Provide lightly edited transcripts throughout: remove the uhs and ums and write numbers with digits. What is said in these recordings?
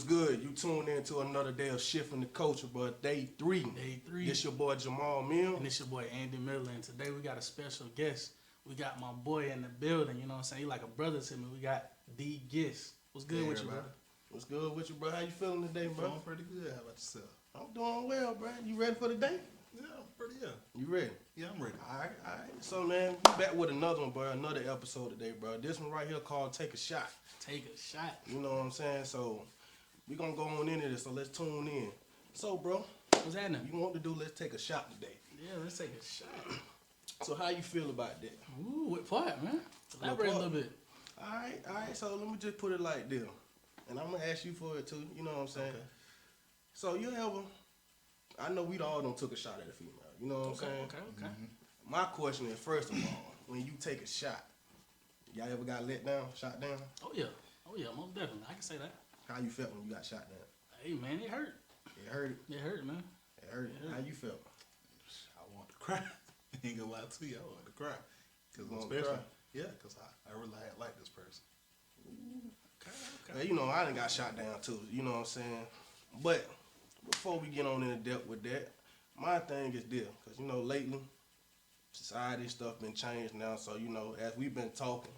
What's good? You tuned in to another day of Shifting the Culture, but day 3. Day 3. This your boy Jamal Mill. And it's your boy Andy Miller. And today we got a special guest. We got my boy in the building. You know what I'm saying? He like a brother to me. We got D Gist. What's good with you, bro? What's good with you, bro? How you feeling today, bro? Feeling pretty good. How about yourself? I'm doing well, bro. You ready for the day? Yeah, I'm pretty. Yeah, You ready? yeah, I'm ready. All right. So, man, we back with another one, bro. Another episode today, bro. This one right here called Take a Shot. Take a shot. You know what I'm saying? So, we going to go on into this, so let's tune in. So, bro, What's happening? you want to do Let's Take a Shot today. Yeah, let's take a shot. So, how you feel about that? Ooh, what part, man? Elaborate a little bit. All right. So, let me just put it like this. And I'm going to ask you for it, too. You know what I'm saying? Okay. So, you ever... I know we all done took a shot at a female. You know what I'm saying? Okay. My question is, first of all, when you take a shot, y'all ever got let down, shot down? Oh, yeah, most definitely. I can say that. How you felt when you got shot down? Hey, man, it hurt. It hurt. It hurt, man. It hurt. Yeah. How you felt? I want to cry. Ain't gonna lie to you. I want to cry. Cause You want to especially, cry? yeah, cause I really like this person. Okay. Well, you know, I done got shot down too. You know what I'm saying? But before we get on into depth with that, my thing is this, cause you know lately, society stuff been changed now. So you know, as we've been talking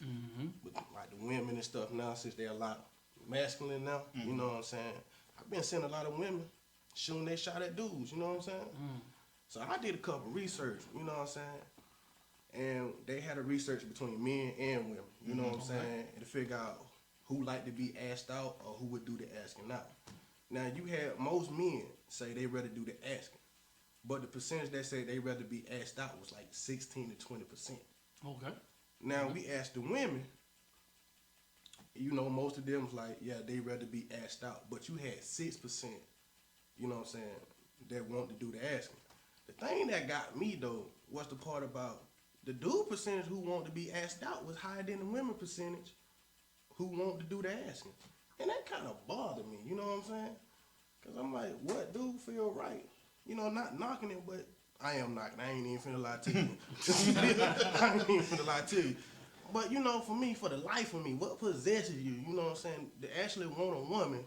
Mm-hmm. with like the women and stuff now, since they're a lot masculine now, you know what I'm saying? I've been seeing a lot of women shooting they shot at dudes. You know what I'm saying? So I did a couple research. You know what I'm saying? And they had a research between men and women. You know what I'm saying? And to figure out who like to be asked out or who would do the asking out. Now you had most men say they rather do the asking, but the percentage that say they rather be asked out was like 16 to 20%. Okay. Now we asked the women, you know, most of them was like, yeah, they rather be asked out, but you had 6%, you know what I'm saying, that want to do the asking. The thing that got me though was the part about the dude percentage who want to be asked out was higher than the women percentage who want to do the asking. And that kind of bothered me, you know what I'm saying? Because I'm like, what dude feel right? You know, not knocking it, but I am knocking. I ain't even finna lie to you. I ain't even finna lie to you. But, you know, for me, for the life of me, what possesses you, you know what I'm saying, to actually want a woman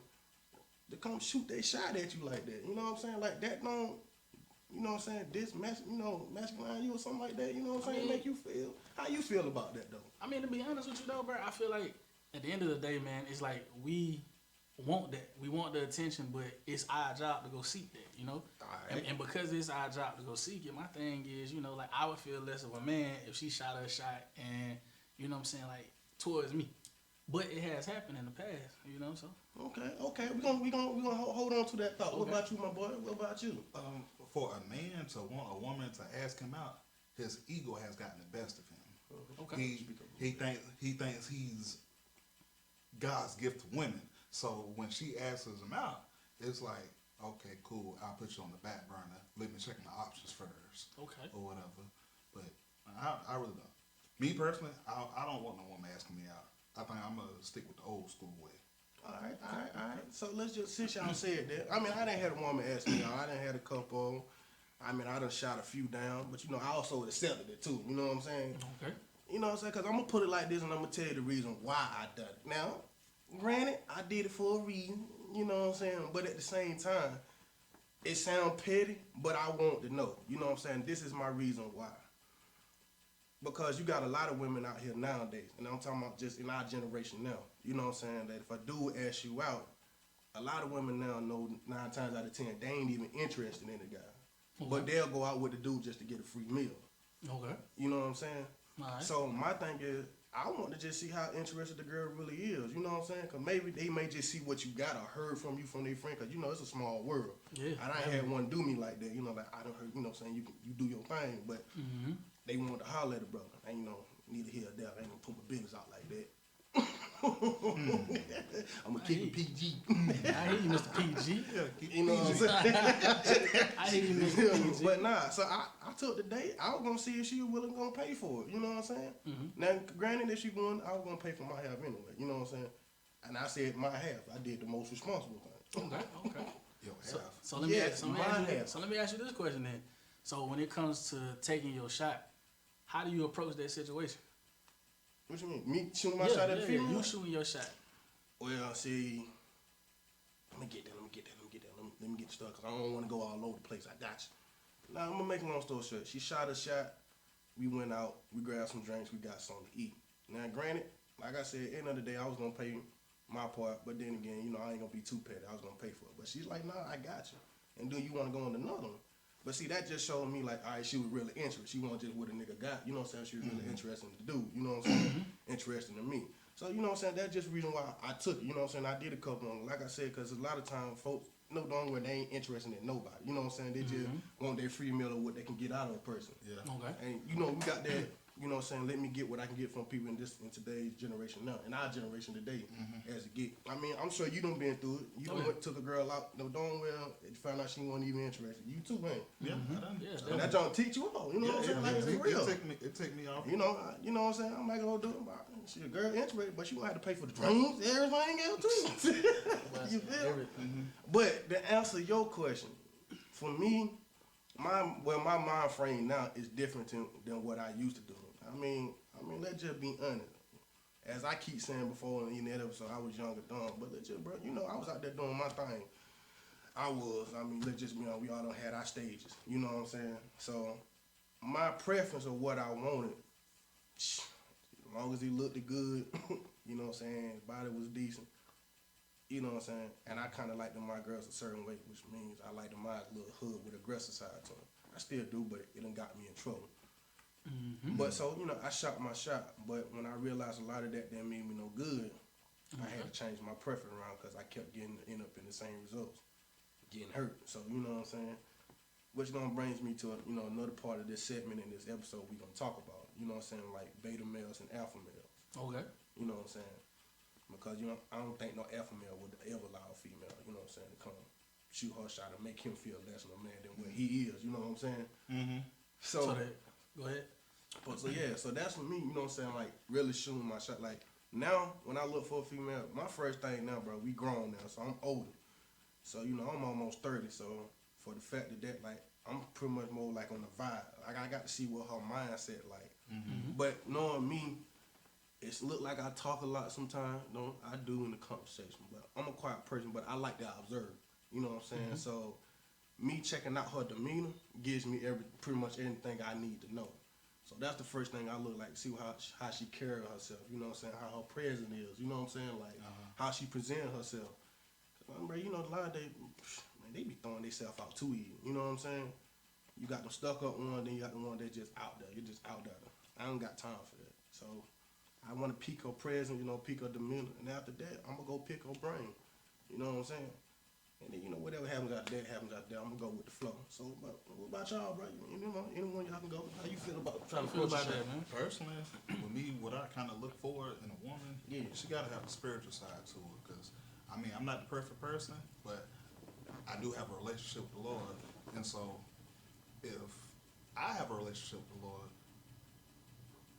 to come shoot that shot at you like that? You know what I'm saying? Like that don't, you know what I'm saying, masculine you or something like that, you know what I'm saying, make you feel. How you feel about that, though? I mean, to be honest with you, though, bro, I feel like at the end of the day, man, it's like we want that. We want the attention, but it's our job to go seek that, you know? Alright. And because it's our job to go seek it, my thing is, you know, like I would feel less of a man if she shot her shot and, you know what I'm saying, like towards me. But it has happened in the past, you know, so. Okay. We gonna hold on to that thought. What Okay. about you, my boy? What about you? For a man to want a woman to ask him out, his ego has gotten the best of him. Okay. He thinks he's God's gift to women. So when she asks him out, it's like, okay, cool. I'll put you on the back burner. Let me check my options first, Okay. or whatever. But I really don't. Me personally, I don't want no woman asking me out. I think I'm gonna stick with the old school way. All right. So let's just, since y'all said that, I mean, I done had a woman ask me out. I done had a couple. I mean, I done shot a few down, but you know, I also accepted it too. You know what I'm saying? Okay. You know what I'm saying? Because I'm going to put it like this and I'm going to tell you the reason why I done it. Now, granted, I did it for a reason, you know what I'm saying? But at the same time, it sounds petty, but I want to know. You know what I'm saying? This is my reason why. Because you got a lot of women out here nowadays, and I'm talking about just in our generation now. You know what I'm saying? That if I do ask you out, a lot of women now know 9 times out of 10 they ain't even interested in the guy. Okay. But they'll go out with the dude just to get a free meal. Okay. You know what I'm saying? All right. So my thing is, I want to just see how interested the girl really is. You know what I'm saying? Because maybe they may just see what you got or heard from you from their friend. Because, you know, it's a small world. Yeah. I done had one do me like that. You know, like, I done heard, you know what I'm saying, you do your thing. But they want to holler at a brother. And, you know, neither here or there. I ain't going to put my business out like that. I'm going to keep it PG. I hear you, Mr. PG. You know what I'm saying? I hear you, Mr. PG. But nah, so I took the date. I was gonna see if she was willing to pay for it. You know what I'm saying? Now, granted, if she going, I was gonna pay for my half anyway. You know what I'm saying? And I said my half. I did the most responsible thing. Okay. Yo, So, half. so let me Yeah, ask, so let me my ask you, half. so let me ask you this question then. So when it comes to taking your shot, how do you approach that situation? What you mean? Me shooting my shot at the female? You shooting your shot. Well, see, let me get that. Let me get the stuff, because I don't want to go all over the place. I got you. Now, I'm going to make a long story short. She shot a shot. We went out. We grabbed some drinks. We got something to eat. Now, granted, like I said, at the end of the day, I was going to pay my part. But then again, you know, I ain't going to be too petty. I was going to pay for it. But she's like, nah, I got you. And then you want to go on another one. But see, that just showed me, like, all right, she was really interested. She wasn't just what a nigga got. You know what I'm saying? She was really interested in the dude. You know what I'm saying? Interested in me. So, you know what I'm saying? That's just the reason why I took it. You know what I'm saying? I did a couple of them. Like I said, because a lot of times, folks, no, don't worry, they ain't interested in nobody. You know what I'm saying? They just want their free meal or what they can get out of a person. Yeah. Okay. And, you know, we got that, you know what I'm saying? Let me get what I can get from people in today's generation now. In our generation today, as a get. I mean, I'm sure you done been through it. You done took a girl out, no, doing well, and found out she wasn't even interested. You too, man. Yeah, I done. Yeah, And that don't teach you all. You know what I'm saying? Like, it's real. It take me off. You know what I'm saying? I'm not gonna do it. She a girl interested, but she gonna have to pay for the drinks, everything else too. You feel? Everything. But to answer your question, for me, my mind frame now is different than what I used to do. I mean, let's just be honest. As I keep saying before in that episode, I was younger, dumb, but let's just, bro, you know, I was out there doing my thing. Let's just be honest, we all done had our stages. You know what I'm saying? So, my preference of what I wanted, as long as he looked good, you know what I'm saying, his body was decent, you know what I'm saying, and I kind of like my girls a certain way, which means I like my little hood with aggressive side to them. I still do, but it done got me in trouble. But so, you know, I shot my shot, but when I realized a lot of that didn't mean me no good, I had to change my preference around because I kept end up in the same results, getting hurt. So, you know what I'm saying? Which gonna brings me to, you know, another part of this segment in this episode we gonna talk about. You know what I'm saying? Like beta males and alpha males. Okay. You know what I'm saying? Because, you know, I don't think no alpha male would ever allow a female, you know what I'm saying, to come shoot her shot and make him feel less of a man than what he is. You know what I'm saying? So that, go ahead. But so yeah, so that's for me, you know what I'm saying, like really shooting my shot. Like now, when I look for a female, my first thing now, bro, we grown now, so I'm older. So, you know, I'm almost 30, so for the fact that like, I'm pretty much more like on the vibe. Like I got to see what her mindset like. But knowing me, it's look like I talk a lot sometimes. No, I do in the conversation, but I'm a quiet person, but I like to observe. You know what I'm saying? So me checking out her demeanor gives me pretty much anything I need to know. So that's the first thing I look like, see how she carry herself, you know what I'm saying, how her presence is, you know what I'm saying, like how she present herself. Bro, you know, a lot of man, they be throwing themselves out too easy, you know what I'm saying? You got them stuck up one, then you got the one that's just out there, you're just out there. I don't got time for that. So I want to peak her presence, you know, peak her demeanor, and after that, I'm going to go pick her brain, you know what I'm saying? And then, you know, whatever happens out there, I'm going to go with the flow. So, what about y'all, bro? You know, anyone y'all can go. How you feel about trying to feel approach about that, that, man? Personally, with me, what I kind of look for in a woman, she got to have a spiritual side to her. Because, I mean, I'm not the perfect person, but I do have a relationship with the Lord. And so, if I have a relationship with the Lord,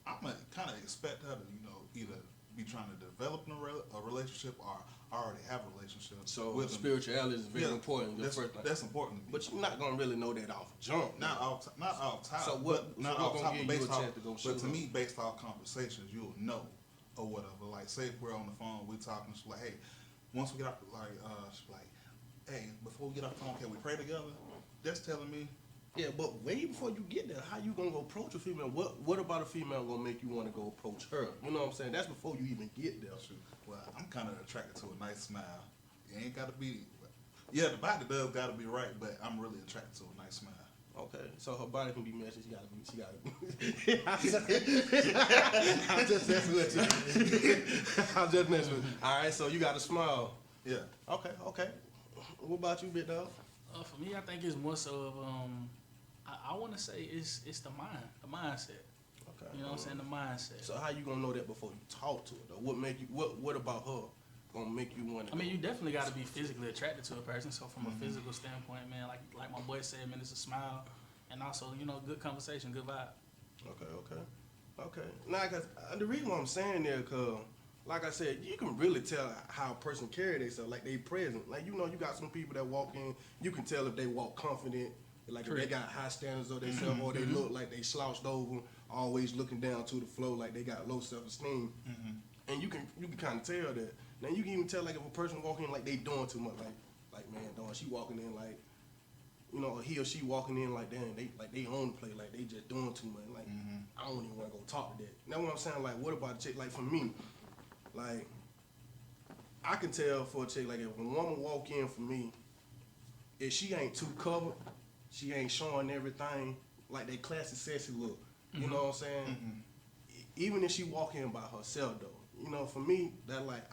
I'm going to kind of expect her to, you know, either be trying to develop a relationship or I already have a relationship. So with them. spirituality is very important. That's important to me. But you're not gonna really know that off jump. Not off top. So what? Not so off what top. gonna give But you a based off. chance to go But shoot to her? me, based off conversations, you'll know or whatever. Like, say if we're on the phone, we talking. She's like, hey, once we get off, she's like, hey, before we get off the phone, can we pray together? That's telling me. Yeah, but way before you get there, how you gonna go approach a female? What about a female gonna make you want to go approach her? You know what I'm saying? That's before you even get there. Shoot. Well, I'm kind of attracted to a nice smile. It ain't got to be. Yeah, the body does got to be right, but I'm really attracted to a nice smile. Okay, so her body can be messy. She gotta be. I'm just messing with you. I'm just messing with you. All right, so you got a smile. Yeah. Okay. What about you, big dog? For me, I think it's more so of I want to say it's the mindset. Okay. You know what I'm saying? The mindset. So how you gonna know that before you talk to her? Though? What about her gonna make you want to? I mean, you definitely got to be physically attracted to a person. So from a physical standpoint, man, like my boy said, man, it's a smile, and also, you know, good conversation, good vibe. Okay. Now, cause the reason why I'm saying that, cause like I said, you can really tell how a person carry themselves, like they present. Like, you know, you got some people that walk in, you can tell if they walk confident, like if they got high standards of themselves, or they look like they slouched over, always looking down to the floor, like they got low self-esteem. And you can kind of tell that. Now you can even tell like if a person walk in like they doing too much, like like man, dog, she walking in like, you know, he or she walking in like damn, they own the play, like they just doing too much. Like I don't even want to go talk to that. You know what I'm saying? Like what about a chick? Like for me, like I can tell for a chick, like if a woman walk in for me, if she ain't too covered, she ain't showing everything, like that classy, sexy look. You know what I'm saying? Even if she walk in by herself, though, you know, for me, that like,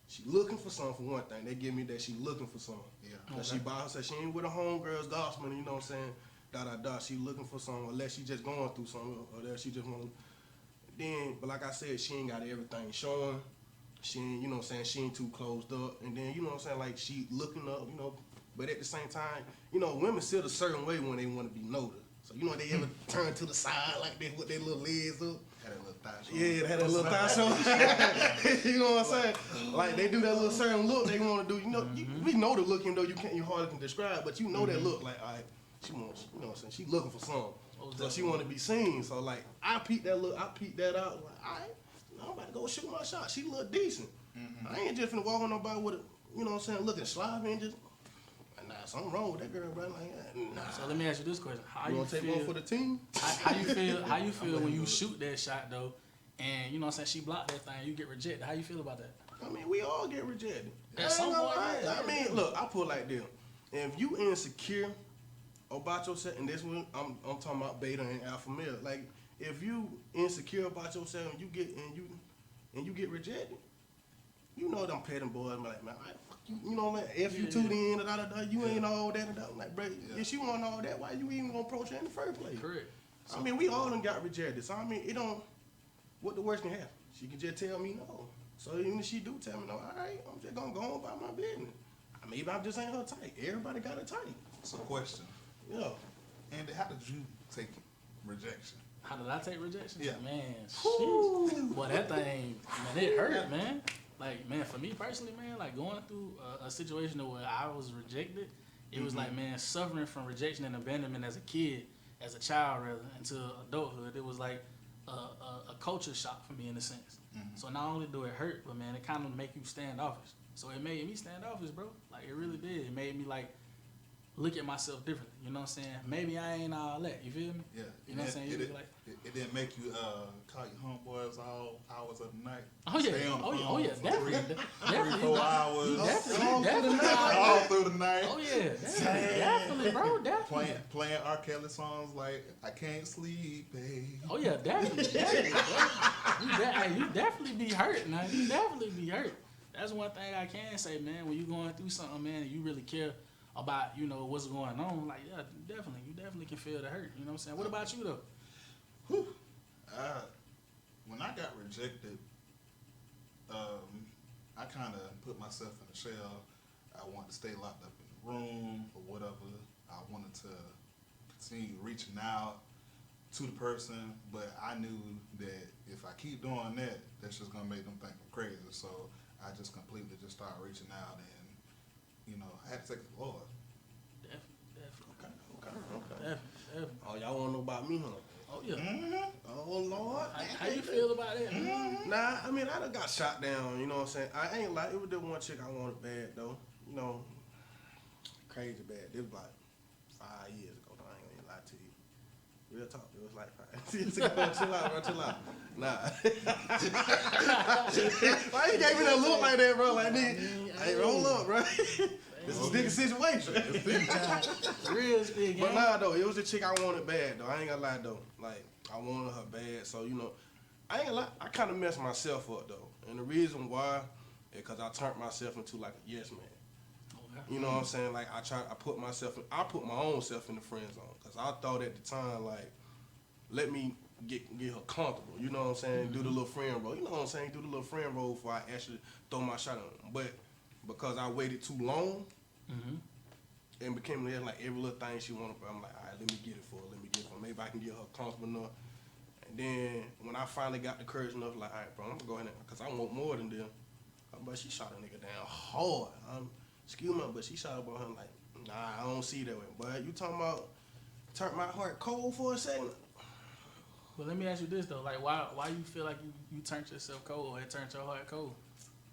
she looking for something for one thing. They give me that she looking for something. Yeah. That she by herself. She ain't with a homegirls gossiping, you know what I'm saying? Da. She looking for something, unless she just going through something, or that she just want to. Then, but like I said, she ain't got everything showing. She ain't, you know what I'm saying, she ain't too closed up. And then, you know what I'm saying, like she looking up, you know, but at the same time, you know, women sit a certain way when they want to be noticed. So, you know, they ever turn to the side like that with their little legs up. Had a little thigh show. Yeah, they had a little thigh show. You know what I'm saying? Like they do that little certain look they want to do. You know, we know the look, even though you hardly can describe, but you know that look. Like, all right, she wants, you know what I'm saying? She looking for something, so she want to be seen. So like, I peep that look, I peep that out. Like, all right, I'm about to go shoot my shot. She look decent. I ain't just finna walk on nobody with a, you know what I'm saying, looking sloppy and just. Nah, something wrong with that girl, bro. Like, nah. So let me ask you this question: How You you want to take feel? one for the team? How you feel? How you feel when you shoot that shot though, and you know what I'm saying? She blocked that thing, you get rejected. How you feel about that? I mean, we all get rejected. At some point, yeah. I mean, look, I put it like this. If you insecure about yourself, and this one, I'm talking about beta and alpha male. Like, if you insecure about yourself and you get rejected, you know them petting boys be like, man, fuck you, you know, like, if you to the end, you ain't all that and that. I'm like, bro, if she want all that, why you even gonna approach her in the first place? Correct. I mean, we all done got rejected. So, I mean, it don't, what the worst can happen? She can just tell me no. So, even if she do tell me no, all right, I'm just gonna go on about my business. Maybe I just ain't her type. Everybody got a type. So question. Yeah. Andy, how did you take rejection? How did I take rejection? Yeah. Man, shit. Boy, that thing, man, it hurt, man. Like, man, for me personally, man, like going through a situation where I was rejected, it was like, man, suffering from rejection and abandonment as a kid, as a child rather, into adulthood. It was like a culture shock for me in a sense. So not only do it hurt, but man, it kind of make you standoffish. So it made me standoffish, bro. Like it really did. It made me like look at myself differently. You know what I'm saying? Maybe I ain't all that. You feel me? Yeah. You know what I'm saying? You be like, It didn't make you call your homeboys all hours of the night. oh yeah, Stay on the phone yeah, for definitely, 3-4 hours. definitely. All through the night. Oh yeah, definitely, bro, definitely. Playing R. Kelly songs like I Can't Sleep, babe. Oh yeah, definitely, bro. You definitely be hurt, man. You definitely be hurt. That's one thing I can say, man. When you going through something, man, and you really care about, you know, what's going on, like, yeah, you definitely can feel the hurt. You know what I'm saying? What about you though? Whew. When I got rejected, I kind of put myself in a shell. I wanted to stay locked up in the room or whatever. I wanted to continue reaching out to the person, but I knew that if I keep doing that, that's just gonna make them think I'm crazy. So I just completely just started reaching out, and you know, I had to take it to the Lord. Definitely. Okay. Definitely. Oh, y'all want to know about me, huh? Oh yeah. Oh, Lord. How you feel about that? Nah, I mean, I done got shot down, you know what I'm saying? I ain't like, it was the one chick I wanted bad, though. You know, crazy bad. This was like 5 years ago, though. I ain't gonna lie to you. Real talk, it was like 5 years ago. Chill out, bro, chill out. Nah. Why you gave me that look like that, bro? Like, nigga, hey, roll up, bro. This is a nigga situation. Real big. But nah, though, it was the chick I wanted bad, though. I ain't gonna lie, though. Like, I wanted her bad, so, you know, I ain't gonna lie, I kind of messed myself up, though. And the reason why is because I turned myself into, like, a yes man. You know what I'm saying? Like, I put my own self in the friend zone. Because I thought at the time, like, let me get her comfortable. You know what I'm saying? Do the little friend role. You know what I'm saying? Do the little friend role before I actually throw my shot on her. But because I waited too long, and became like every little thing she wanted, I'm like, all right, let me get it for her. Maybe I can get her comfortable enough. And then when I finally got the courage enough, like, all right, bro, I'm gonna go ahead because I want more than them. But she shot a nigga down hard. Excuse me, but she shot about him like, nah, I don't see that way. But you talking about turn my heart cold for a second? But let me ask you this though, like why you feel like you turned yourself cold or it turned your heart cold?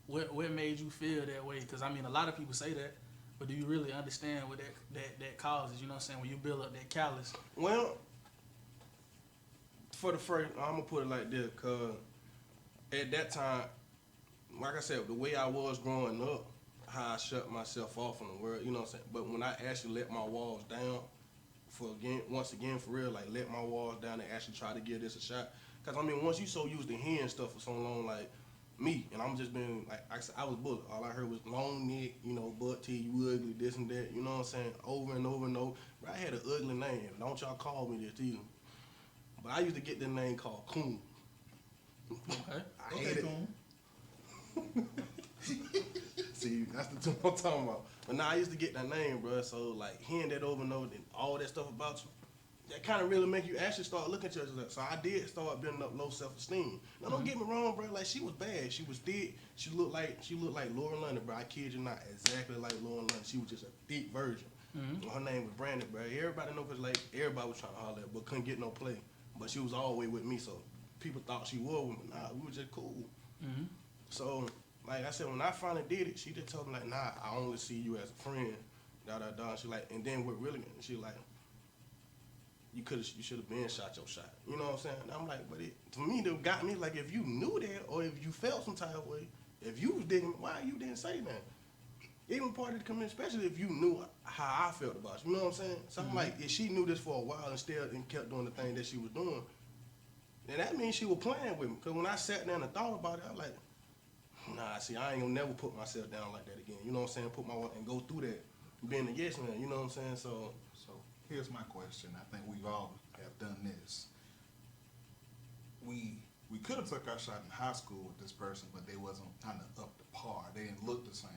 What made you feel that way? Because I mean, a lot of people say that, But do you really understand what that causes? You know what I'm saying? When you build up that callus. Well, for the first, I'm gonna put it like this, cause at that time, like I said, the way I was growing up, how I shut myself off from the world, you know what I'm saying? But when I actually let my walls down, once again, for real, like let my walls down and actually try to give this a shot. Cause I mean, once you so used to hearing stuff for so long, like me, and I'm just been like I said, I was bullied. All I heard was long neck, you know, butt teeth, you ugly, this and that. You know what I'm saying? Over and over and over. But I had an ugly name. Don't y'all call me this either. But I used to get the name called Coon. Okay. I hated it. See, that's the two I'm talking about. But now I used to get that name, bro. So like hearing that over and over, and all that stuff about you, that kind of really make you actually start looking at yourself. So I did start building up low self-esteem. Now don't get me wrong, bro. Like she was bad. She was thick. She looked like Lauren London, bro. I kid you not, exactly like Lauren London. She was just a thick version. Her name was Brandon, bro. Everybody know, cause like everybody was trying to holler at, but couldn't get no play. But she was always with me, so people thought she was with me. Nah, we were just cool. So, like I said, when I finally did it, she just told me like, nah, I only see you as a friend. Da da da. She like, and then what really? She like, you should have been shot your shot. You know what I'm saying? And I'm like, but to me, that got me like, if you knew that, or if you felt some type of way, if you didn't, why you didn't say that? Even part of the community, especially if you knew how I felt about you. You know what I'm saying? So I'm like, if she knew this for a while and still and kept doing the thing that she was doing, then that means she was playing with me. Cause when I sat down and thought about it, I'm like, nah, see, I ain't gonna never put myself down like that again. You know what I'm saying? And go through that, being a yes man. You know what I'm saying? So here's my question. I think we all have done this. We could have took our shot in high school with this person, but they wasn't kind of up to par. They didn't look the same.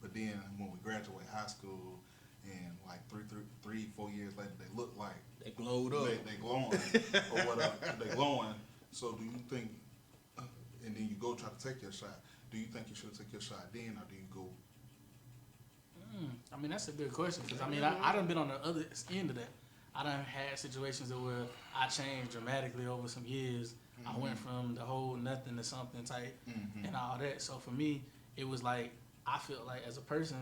But then when we graduate high school, and like 4 years later, they look like they glowed up. They glowing or whatever. They glowing. So do you think? And then you go try to take your shot. Do you think you should take your shot then, or do you go? I mean, that's a good question, because I mean, I done been on the other end of that. I done had situations where I changed dramatically over some years. I went from the whole nothing to something type and all that. So for me, it was like, I felt like as a person,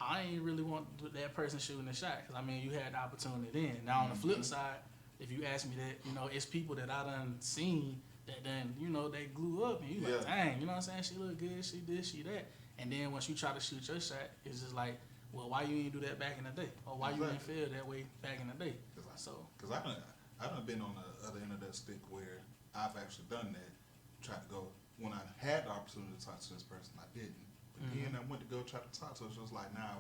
I ain't really want that person shooting a shot, because I mean, you had the opportunity then. Now on the flip side, if you ask me that, you know, it's people that I done seen that then, you know, they glue up and you like, dang, you know what I'm saying? She look good, she this, she that. And then once you try to shoot your shot, it's just like, well, why you ain't do that back in the day? Or why you ain't feel that way back in the day? Because I done been on the other end of that stick where I've actually done that, tried to go, when I had the opportunity to talk to this person, I didn't. But then I went to go try to talk to her, so it's like, now,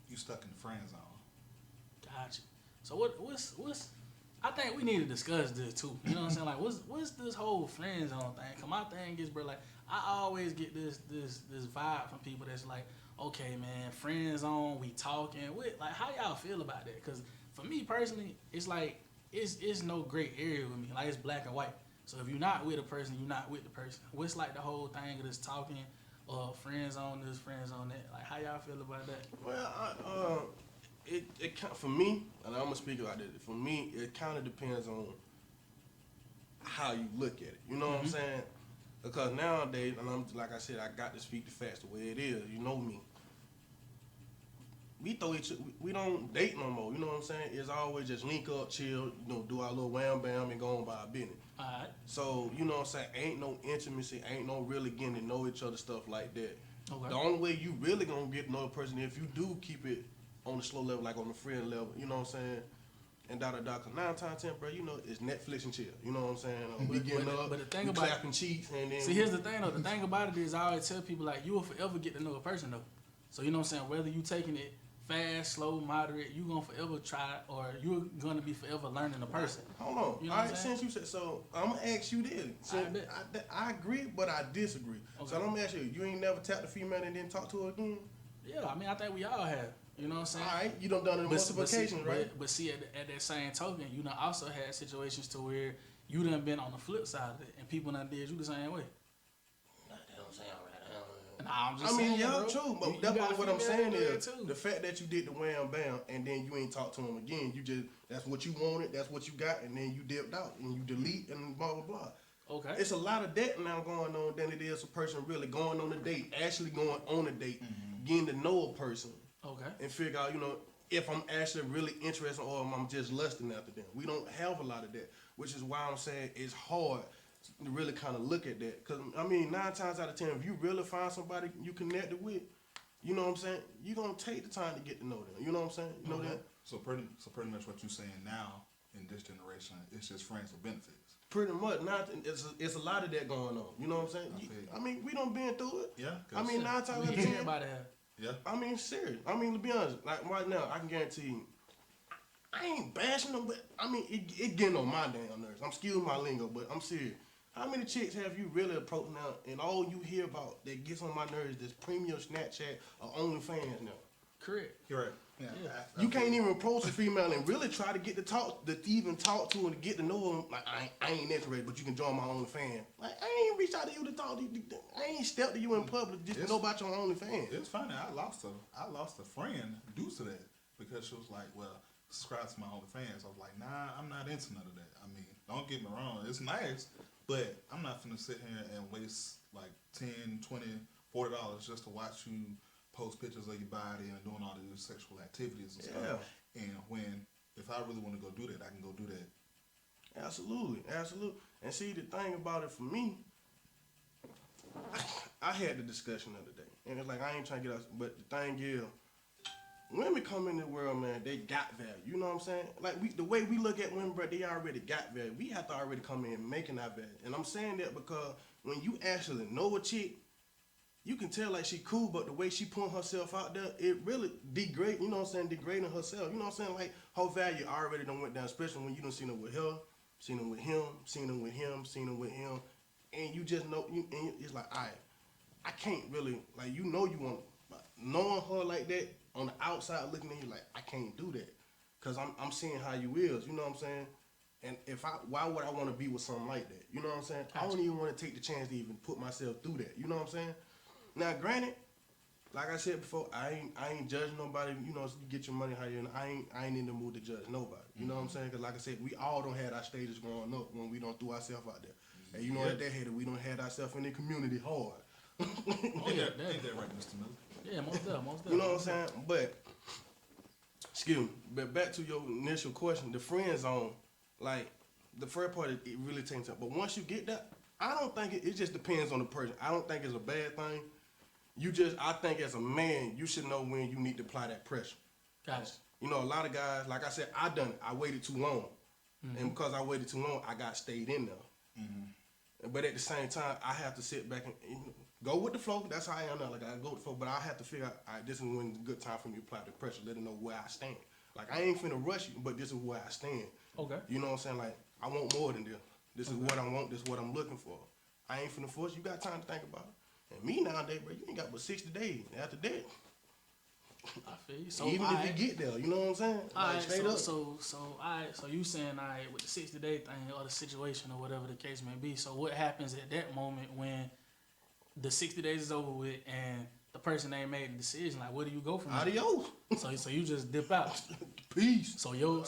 you stuck in the friend zone. Gotcha. So what's I think we need to discuss this too. You know what I'm saying? Like, what's this whole friend zone thing? Cause my thing is, bro, like, I always get this vibe from people that's like, okay, man, friend zone, we talking. Like, how y'all feel about that? Cause for me personally, it's like it's no gray area with me. Like, it's black and white. So if you're not with a person, you're not with the person. What's like the whole thing of this talking, friend zone this, friend zone that? Like, how y'all feel about that? Well, it for me, and I'm gonna speak about it. For me, it kind of depends on how you look at it. You know what I'm saying? Because nowadays, and I'm like I said, I got to speak the facts the way it is. You know me. We don't date no more. You know what I'm saying? It's always just link up, chill, you know, do our little wham bam and go on by our business. All right. So you know what I'm saying? Ain't no intimacy, ain't no really getting to know each other, stuff like that. Okay. The only way you really gonna get to know a person if you do keep it on the slow level, like on the friend level, you know what I'm saying? And da da da. Cause 9 times 10, bro, you know, it's Netflix and chill. You know what I'm saying? We getting up, but the thing we about clapping cheeks, and then. See, here's the thing though. The thing about it is, I always tell people like, you will forever get to know a person though. So you know what I'm saying? Whether you taking it fast, slow, moderate, you gonna forever try, or you're gonna be forever learning a person. Hold on. You know All right, what I'm saying? since you said so, I'm gonna ask you this. So I agree, but I disagree. Okay. So I'm gonna ask you: you ain't never tapped a female and then talk to her again? Yeah, I mean, I think we all have. You know what I'm saying? All right, you done it on multiple occasions, right? But see, at that same token, you done also had situations to where you done been on the flip side of it, and people done did you the same way. That don't sound right. Nah, I'm just I mean, saying, yeah, bro. true, but You that's got what I'm females saying do that is too. the fact that you did the wham bam and then you ain't talked to him again. You just that's what you wanted, that's what you got, and then you dipped out and you delete and blah blah blah. Okay. It's a lot of that now going on than it is a person really going on a date, actually going on a date, getting to know a person, Okay. and figure out, if I'm actually really interested or if I'm just lusting after them. We don't have a lot of that, which is why I'm saying it's hard to really kind of look at that. Because, 9 times out of 10, if you really find somebody you connected with, you know what I'm saying, you're going to take the time to get to know them. You know what I'm saying? You know that? So pretty much what you're saying now in this generation, it's just friends with benefits. Pretty much. It's a lot of that going on. You know what I'm saying? We done been through it. Yeah. 9 times out of We 10. hear about it. Yeah. Serious. To be honest, like right now, I can guarantee you, I ain't bashing them, but it getting on my damn nerves. I'm excusing my lingo, but I'm serious. How many chicks have you really approached now, and all you hear about that gets on my nerves is premium Snapchat or OnlyFans now? Correct. You're right. Yeah. You can't even approach a female and really try to get to even talk to her and to get to know them. Like, I ain't interested, but you can join my OnlyFans. Like, I ain't reached out to you to talk to you. I ain't stepped to you in public just to know about your OnlyFans. It's funny. I lost a friend due to that because she was like, "Well, subscribe to my OnlyFans." I was like, "Nah, I'm not into none of that." Don't get me wrong. It's nice, but I'm not finna sit here and waste like $10, $20, $40 just to watch you post pictures of your body and doing all these sexual activities and stuff. And if I really want to go do that, I can go do that. Absolutely. And see, the thing about it for me, I had the discussion the other day, and it's like I ain't trying to get us, but the thing is, women come in the world, man, they got value. You know what I'm saying? Like the way we look at women, bro, they already got value. We have to already come in making our value. And I'm saying that because when you actually know a chick, you can tell like she cool, but the way she putting herself out there, it really degrading herself. You know what I'm saying? Like her value already done went down, especially when you done seen her with her, seen her with him, seen her with him, seen her with him, and you just know, and it's like, I can't really, like, you want, knowing her like that, on the outside looking at you like, I can't do that. Cause I'm seeing how you is, you know what I'm saying? And why would I want to be with something like that? You know what I'm saying? I don't even want to take the chance to even put myself through that. You know what I'm saying? Now, granted, like I said before, I ain't judging nobody. You get your money how you. I ain't in the mood to judge nobody. You know what I'm saying? Cause like I said, we all don't had our stages growing up when we don't threw ourselves out there. And you know what they hated, we don't had ourselves in the community hard. Ain't that right, Mr. Miller? Yeah, most definitely. You know what I'm saying? But but back to your initial question, the friend zone, like the first part, it really takes time. But once you get that, I don't think it just depends on the person. I don't think it's a bad thing. I think as a man, you should know when you need to apply that pressure. Gotcha. A lot of guys, like I said, I done it. I waited too long. And because I waited too long, I got stayed in there. But at the same time, I have to sit back and go with the flow. That's how I am now. Like, I go with the flow, but I have to figure out, all right, this is when it's a good time for me to apply the pressure, let them know where I stand. Like, I ain't finna rush you, but this is where I stand. Okay. You know what I'm saying? Like, I want more than this. This is what I want. This is what I'm looking for. I ain't finna force you. You got time to think about it. And me nowadays, bro, you ain't got but 60 days. After that, I feel you. So even if you get there, you know what I'm saying? Alright, straight up. so you saying with the 60-day thing or the situation or whatever the case may be. So what happens at that moment when the 60 days is over with and the person ain't made the decision? Like, where do you go from there? Adios. So you just dip out. Peace. So your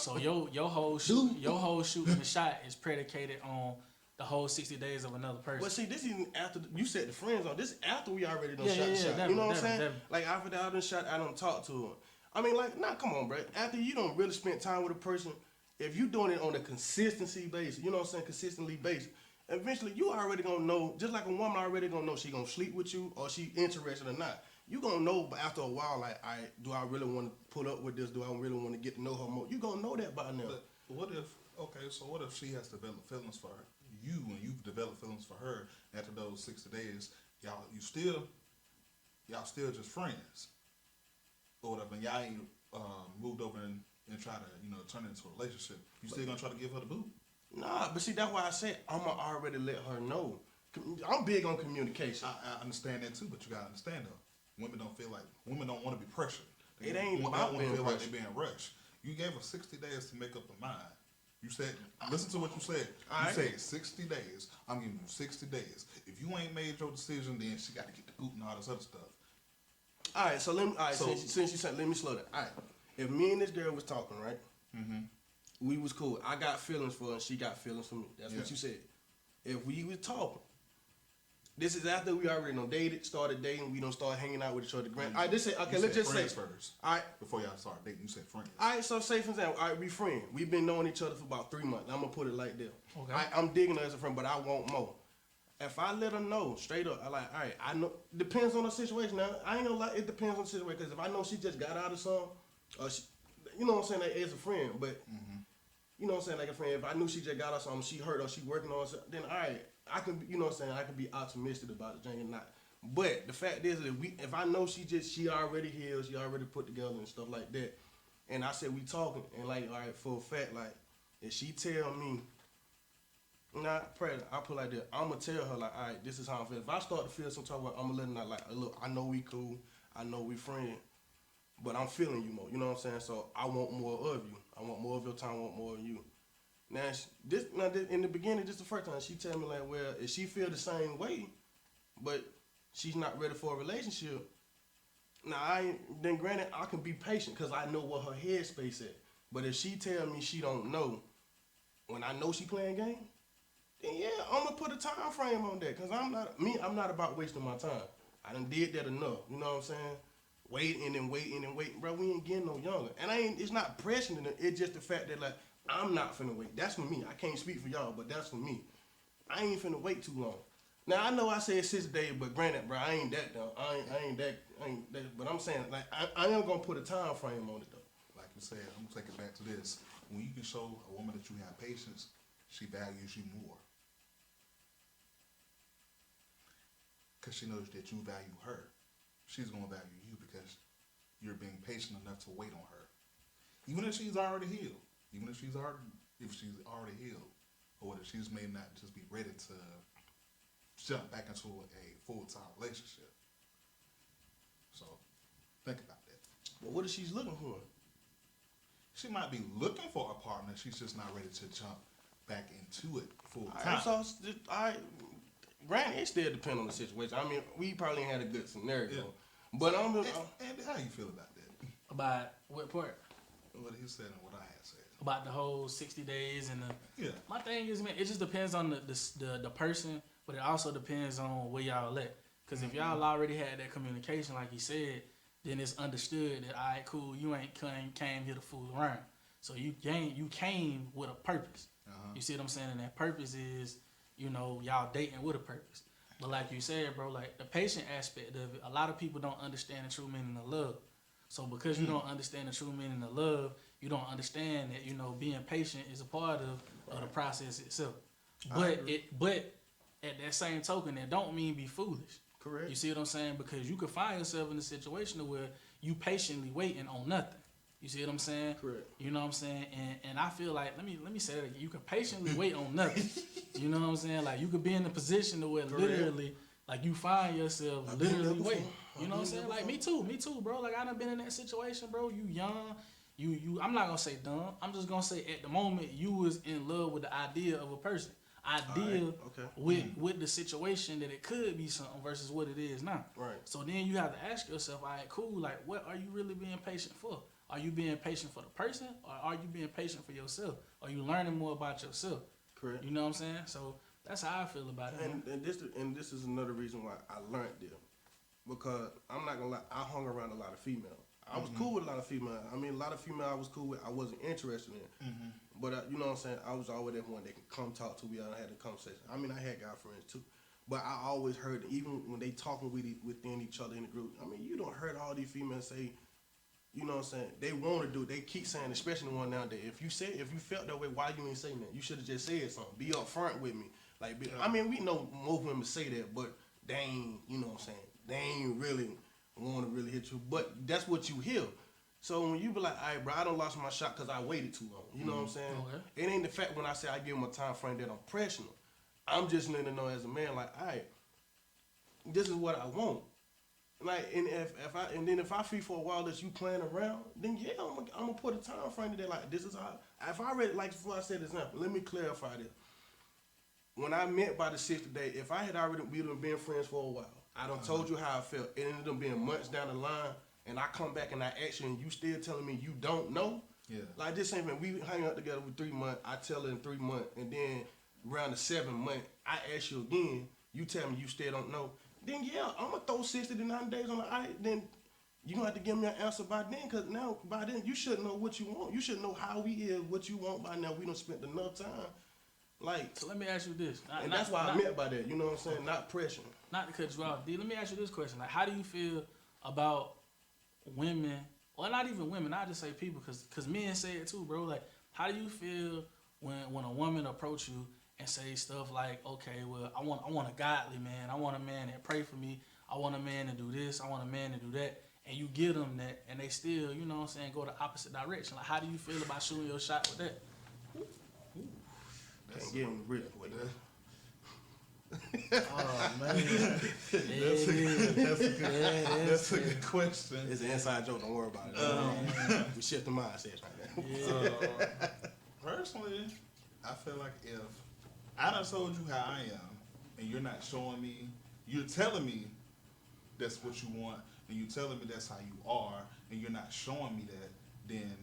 whole shooting the shot is predicated on the whole 60 days of another person. But see, this is after you said the friends on. This is after we already done shot the shot. Definitely, You know what I'm saying? definitely. Like after I done shot, I done talked to him. Come on, bro. After you don't really spend time with a person, if you doing it on a consistency basis, you know what I'm saying, consistently basis, eventually you already gonna know. Just like a woman already gonna know she gonna sleep with you or she interested or not. You gonna know, but after a while, like, do I really want to put up with this? Do I really want to get to know her more? You gonna know that by now. But what if she has developed feelings for you and you've developed feelings for her after those 60 days? Y'all still just friends or whatever, and y'all ain't moved over and try to turn it into a relationship. You still gonna try to give her the boot? Nah, but see, that's why I said I'ma already let her know. I'm big on communication. I understand that too, but you gotta understand though, women don't want to be pressured. It ain't They about don't being feel like pressured. they're being rushed. You gave her 60 days to make up her mind. You said, listen to what you said. All You right. said 60 days. I'm giving you 60 days. If you ain't made your decision, then she got to get the boot and all this other stuff. All right, since you said, let me slow down. All right, if me and this girl was talking, right? We was cool. I got feelings for her, and she got feelings for me. That's what you said. If we was talking, This is after we already done dated, started dating. We don't start hanging out with each other. All right, You let's said just say. friends first. All right, Before y'all start dating, you said friends. all right. So say for example, all right, we friends. We've been knowing each other for about 3 months. I'm gonna put it like that. Okay. All right, I'm digging her as a friend, but I want more. If I let her know straight up, I like, all right, I know. Depends on the situation. Now, I ain't gonna lie. It depends on the situation. Because if I know she just got out of something, or she, you know what I'm saying, like, as a friend, but. You know what I'm saying, like a friend, if I knew she just got out of something, she hurt or she working on something, then all right, I can, you know what I'm saying, I can be optimistic about the thing and not. But the fact is that if I know she already healed, she already put together and stuff like that, and I said we talking, and like, all right, for a fact, like, if she tell me, not pregnant, I put like that, I'm gonna tell her, like, all right, this is how I feel. If I start to feel some type of way, I'm gonna let her know, like, look, I know we cool, I know we friends, but I'm feeling you more, you know what I'm saying? So I want more of you. I want more of your time, I want more of you. Now, this in the beginning, this the first time she tell me like, well, if she feel the same way, but she's not ready for a relationship, now then granted I can be patient because I know what her headspace at. But if she tell me she don't know, when I know she playing game, then yeah, I'm gonna put a time frame on that because I'm not about wasting my time. I done did that enough, you know what I'm saying? Waiting and waiting and waiting, bro. We ain't getting no younger, and it's not pressing. It's just the fact that like I'm not finna wait. That's for me. I can't speak for y'all, but that's for me. I ain't finna wait too long. Now I know I said 6 days, but granted, bro, I ain't that dumb. I ain't that. But I'm saying like I am gonna put a time frame on it though. Like you said, I'm gonna take it back to this. When you can show a woman that you have patience, she values you more. Because she knows that you value her. She's gonna value you because you're being patient enough to wait on her. Even if she's already healed. Even if she's already healed. Or whether she's may not just be ready to jump back into a full-time relationship. So think about that. But what if she's looking for? She might be looking for a partner. She's just not ready to jump back into it full All time. right, so granted, it still depends on the situation. I mean, we probably had a good scenario, Yeah. but And how you feel about that? About what part? What he said and what I had said. About the whole 60 days and the. Yeah. My thing is, man, it just depends on the person, but it also depends on where y'all at. Because if y'all already had that communication, like he said, then it's understood that, all right, cool, you ain't came here to fool around. So you came with a purpose. You see what I'm saying? And that purpose is, y'all dating with a purpose. But like you said, bro, like the patient aspect of it, a lot of people don't understand the true meaning of love. So because you don't understand the true meaning of love, you don't understand that, being patient is a part of the process itself. But at that same token, it don't mean be foolish. correct. You see what I'm saying? Because you could find yourself in a situation where you patiently waiting on nothing. You see what I'm saying? Correct. You know what I'm saying? And I feel like let me say that again. You can patiently wait on nothing. You know what I'm saying? Like you could be in a position to where literally, like you find yourself I've been there literally before. waiting. You know what I'm saying? Like me too, bro. Like I done been in that situation, bro. You young. You I'm not gonna say dumb. I'm just gonna say at the moment you was in love with the idea of a person. Idea with the situation that it could be something versus what it is now. Right. So then you have to ask yourself, all right, cool, like what are you really being patient for? Are you being patient for the person or are you being patient for yourself? Are you learning more about yourself? Correct. You know what I'm saying? So that's how I feel about it. And this is another reason why I learned them, because I'm not gonna lie, I hung around a lot of females. I was cool with a lot of females. I mean, a lot of females I was cool with, I wasn't interested in. But you know what I'm saying? I was always that one that can come talk to me and I had a conversation. I mean, I had guy friends too, but I always heard, even when they talking within each other in the group. I mean, you don't heard all these females say, you know what I'm saying? They want to do. They keep saying, especially the one nowadays. If you felt that way, why you ain't saying that? You should have just said something. Be upfront with me. I mean, we know most women say that, but they ain't. You know what I'm saying? They ain't really want to really hit you. But that's what you hear. So when you be like, all right, bro, I done lost my shot because I waited too long. You know what I'm saying? Okay. It ain't the fact when I say I give them a time frame that I'm pressing them. I'm just letting them know as a man, like, all right, this is what I want. Like, and if I feel for a while that you playing around, then yeah, I'm gonna put a time frame that like this is how. If I already, like before I said this example, let me clarify this. When I meant by the 60th day, if I had already been friends for a while, I done told you how I felt. It ended up being months down the line, and I come back and I ask you, and you still telling me you don't know. Yeah. Like this ain't we hang out together for 3 months. I tell her in 3 months, and then around the 7th month, I ask you again. you tell me you still don't know, then yeah, I'm gonna throw 60 to 90 days on the ice. Then you gonna have to give me an answer by then, cause now by then you should know what you want. You should know how we is, what you want by now. We done spent enough time. Like, So let me ask you this. and that's why I meant by that. You know what I'm saying? Not pressure. Not to cut you off, D. Let me ask you this question: like, how do you feel about women, or not even women? I just say people, cause men say it too, bro. Like, how do you feel when a woman approach you and say stuff like, okay, well, I want a godly man. I want a man that pray for me. I want a man to do this. I want a man to do that. And you give them that, and they still, you know what I'm saying, go the opposite direction. Like, how do you feel about shooting your shot with that? Can't get him rich with that. Oh man, That's a good question. It's an inside joke. Don't worry about it. We shift the mindsets right now. Personally, I feel like if I done told you how I am, and you're not showing me, you're telling me that's what you want, and you're telling me that's how you are, and you're not showing me that, then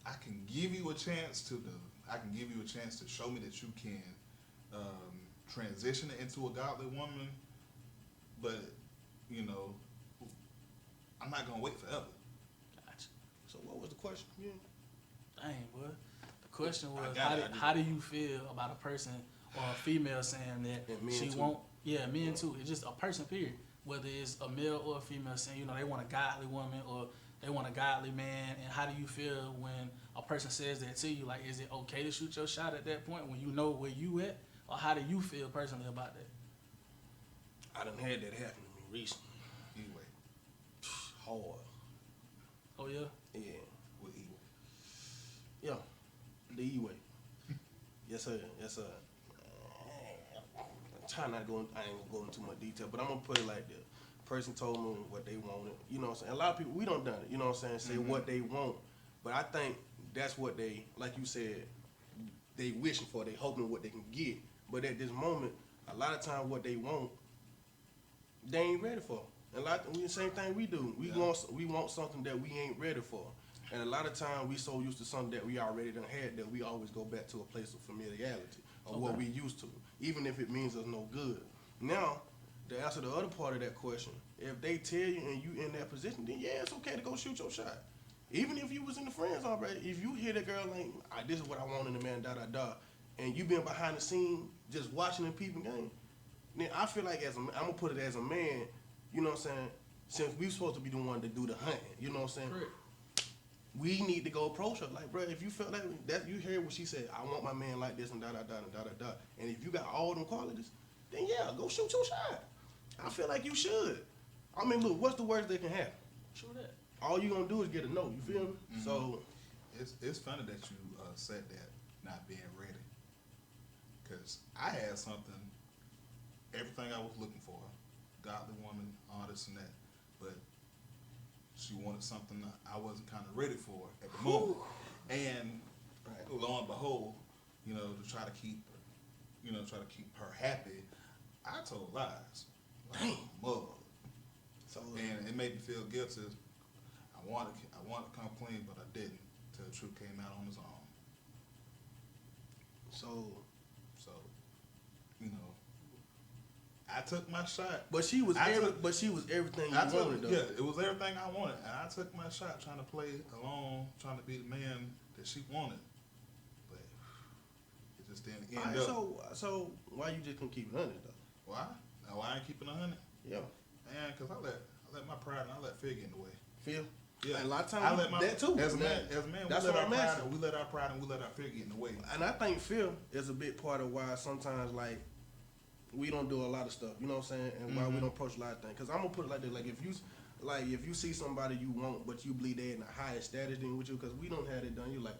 I can give you a chance to show me that you can transition it into a godly woman, but you know, I'm not gonna wait forever. Gotcha. So what was the question again? Dang, boy. The question was, I got it. how do you feel about a person or a female saying that And men she too. won't? Yeah, men too. It's just a person, period. Whether it's a male or a female saying, you know, they want a godly woman or they want a godly man. And how do you feel when a person says that to you? Like, is it okay to shoot your shot at that point when you know where you at? Or how do you feel personally about that? I done had that happen to me recently. Anyway, Hard. Oh, yeah? Yeah. with E-way. Yeah. The E-way. Yes, sir. Yes, sir. I'm trying not to go in, I ain't gonna go into much detail, but I'm gonna put it like this. Person told me what they wanted. You know what I'm saying? A lot of people, we done done it. You know what I'm saying? Say what they want. But I think that's what they, like you said, they wishing for. They hoping what they can get. But at this moment, a lot of times what they want, they ain't ready for. And a lot, we the same thing we do. We want something that we ain't ready for. And a lot of times we so used to something that we already done had that we always go back to a place of familiarity of what we used to, even if it means us no good. Now, to answer the other part of that question, if they tell you and you in that position, then yeah, it's okay to go shoot your shot. Even if you was in the friends already, if you hear that girl like, this is what I want in a man, da da da, and you been behind the scene just watching the people game, then I feel like I'm gonna put it as a man, you know what I'm saying? Since we supposed to be the one to do the hunting, you know what I'm saying? Correct. We need to go approach her like, bro, if you felt like that, you heard what she said. I want my man like this and da da da and da da da. And if you got all them qualities, then yeah, go shoot your shot. I feel like you should. I mean, look, what's the worst they can have? Sure that. All you gonna do is get a no. You feel me? So It's funny that you said that, not being ready, because I had something, everything I was looking for, godly woman, all this and that, but she wanted something that I wasn't kind of ready for at the moment. And lo and behold, you know, to try to keep her happy, I told lies. Like a mug. So And it made me feel guilty. I wanted to come clean, but I didn't. Till the truth came out on its own. So, you know, I took my shot. but she was I everything you I took, wanted though. yeah, it was everything I wanted, and I took my shot trying to play along, trying to be the man that she wanted, but it just didn't end Alright, up. so why you just couldn't keep it 100 though? Why? Now, why I ain't keeping 100? Yeah. Man, because I let my pride and I let fear get in the way. Feel? Yeah, And a lot of times I let my that too. As a man, That's we let what our I'm pride, asking. we let our pride and we let our fear get in the way. And I think fear is a big part of why sometimes like we don't do a lot of stuff. You know what I'm saying? And why we don't approach a lot of things. Because I'm gonna put it like this: like if you see somebody you want, but you believe they're in a higher status than with you, because we don't have it done. You're like,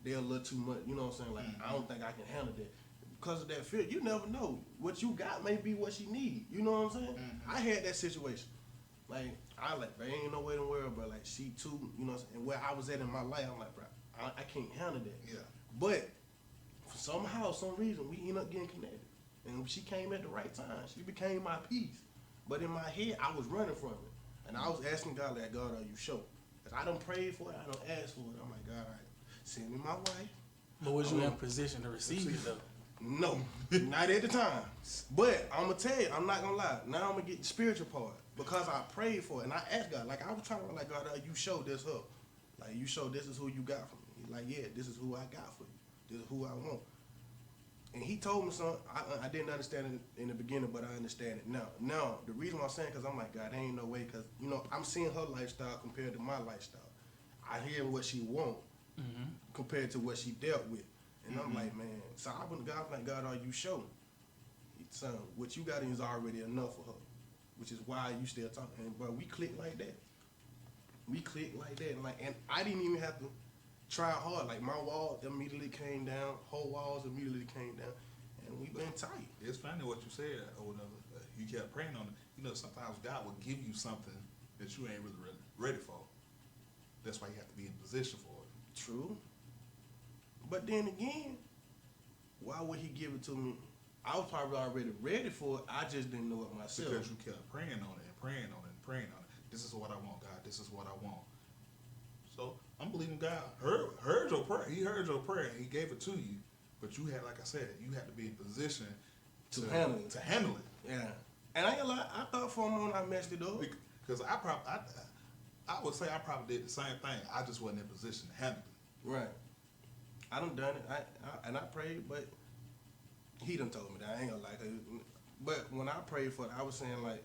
they're a little too much. You know what I'm saying? Like I don't think I can handle that. Because of that fear, you never know. What you got may be what she need. You know what I'm saying? I had that situation. Like, there ain't no way in the world, bro. Like, she too, you know what I'm saying? And where I was at in my life, I'm like, bro, I can't handle that. Yeah. But, somehow, some reason, we end up getting connected. And she came at the right time. She became my peace. But in my head, I was running from it. And I was asking God, like, God, are you sure? Because I done prayed for it, I done asked for it. I'm like, God, all right, send me my wife. But was you in position to receive it though? No, not at the time. But I'm gonna tell you, I'm not gonna lie. Now I'm gonna get the spiritual part because I prayed for it and I asked God. Like I was trying to like God, you show this up. Like you show this is who you got for me. He's like, yeah, this is who I got for you. This is who I want. And he told me something. I didn't understand it in the beginning, but I understand it now. Now the reason why I'm saying, because I'm like, God, there ain't no way, because I'm seeing her lifestyle compared to my lifestyle. I hear what she want compared to what she dealt with. And I'm like, man, so I went to God, like, God, are you sure? Son, what you got is already enough for her, which is why you still talking. But we clicked like that. We clicked like that. And I didn't even have to try hard. Like, my wall immediately came down, whole walls immediately came down, and we went tight. It's funny what you said, you kept praying on it. Sometimes God will give you something that you ain't really ready for. That's why you have to be in position for it. True. But then again, why would he give it to me? I was probably already ready for it. I just didn't know it myself. Because you kept praying on it and praying on it and praying on it. This is what I want, God. This is what I want. So I'm believing God heard your prayer. He heard your prayer. He gave it to you. But you had, like I said, you had to be in position to handle it. To handle it. Yeah. And I ain't gonna lie, I thought for a moment I messed it up. Because I would say I probably did the same thing. I just wasn't in position to handle it. Right. I done it. I prayed, but he done told me that. I ain't gonna lie. But when I prayed for it, I was saying, like,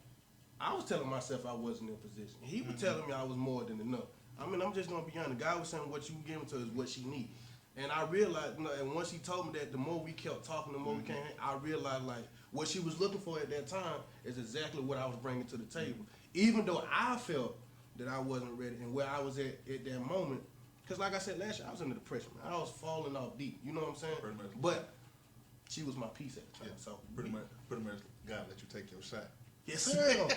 I was telling myself I wasn't in position. He was telling me I was more than enough. I mean, I'm just gonna be honest. God was saying what you giving to her is what she needs. And I realized, and once he told me that, the more we kept talking, the more we came, I realized, like, what she was looking for at that time is exactly what I was bringing to the table. Even though I felt that I wasn't ready and where I was at that moment. Because like I said last year, I was in a depression, man. I was falling off deep. You know what I'm saying? Pretty much. But she was my peace at the time. Yeah. So Pretty much, God let you take your shot. yes, sir.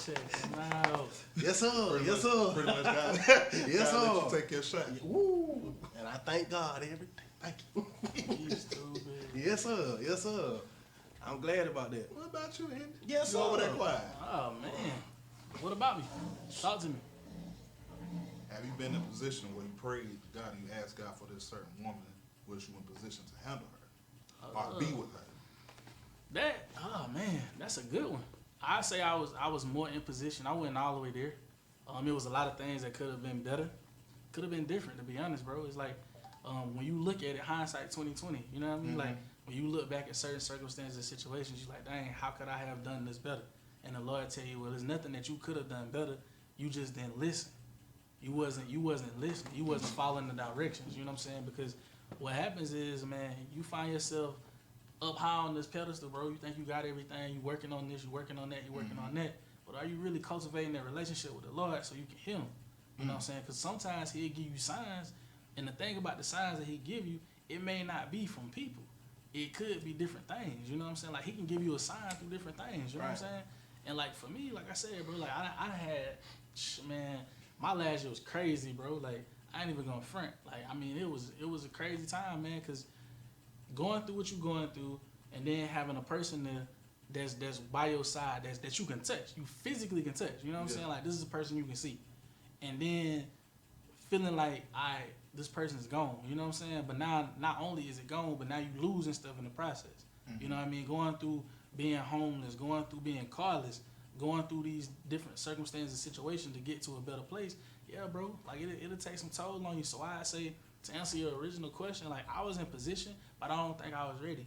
Check him out. Yes, sir. Pretty Yes, much, sir. Pretty much, God, Yes, God let sir. you take your shot. Woo. And I thank God every day. Thank you. You stupid. Yes, sir. Yes, sir. I'm glad about that. What about you, Andy? Yes, You over sir. there quiet? Oh man, what about me? Talk to me. Have you been in a position where you prayed to God and you asked God for this certain woman? Was you in position to handle her or be with her? Oh man, that's a good one. I say I was more in position. I wasn't all the way there. It was a lot of things that could have been better, could have been different. To be honest, bro, it's like when you look at it, hindsight 20/20. You know what I mean? Like when you look back at certain circumstances and situations, you're like, dang, how could I have done this better? And the Lord tell you, well, there's nothing that you could have done better. You just didn't listen. You wasn't listening. You wasn't following the directions. You know what I'm saying? Because what happens is, man, you find yourself up high on this pedestal, bro. You think you got everything. You working on this. You working on that. You working on that. But are you really cultivating that relationship with the Lord so you can hear Him? You know what I'm saying? Because sometimes He'll give you signs, and the thing about the signs that He give you, it may not be from people. It could be different things. You know what I'm saying? Like He can give you a sign through different things. You know what I'm saying? And like for me, like I said, bro, like I had, man, my last year was crazy, bro. Like I ain't even gonna front. Like I mean, it was a crazy time, man. Cause going through what you going through, and then having a person that's by your side, that you can touch, you physically can touch. You know what I'm saying? Like this is a person you can see, and then feeling like this person is gone. You know what I'm saying? But now not only is it gone, but now you losing stuff in the process. You know what I mean? Going through being homeless, going through being carless, going through these different circumstances and situations to get to a better place. Yeah, bro, like it'll take some toll on you. So I say, to answer your original question, like I was in position, but I don't think I was ready.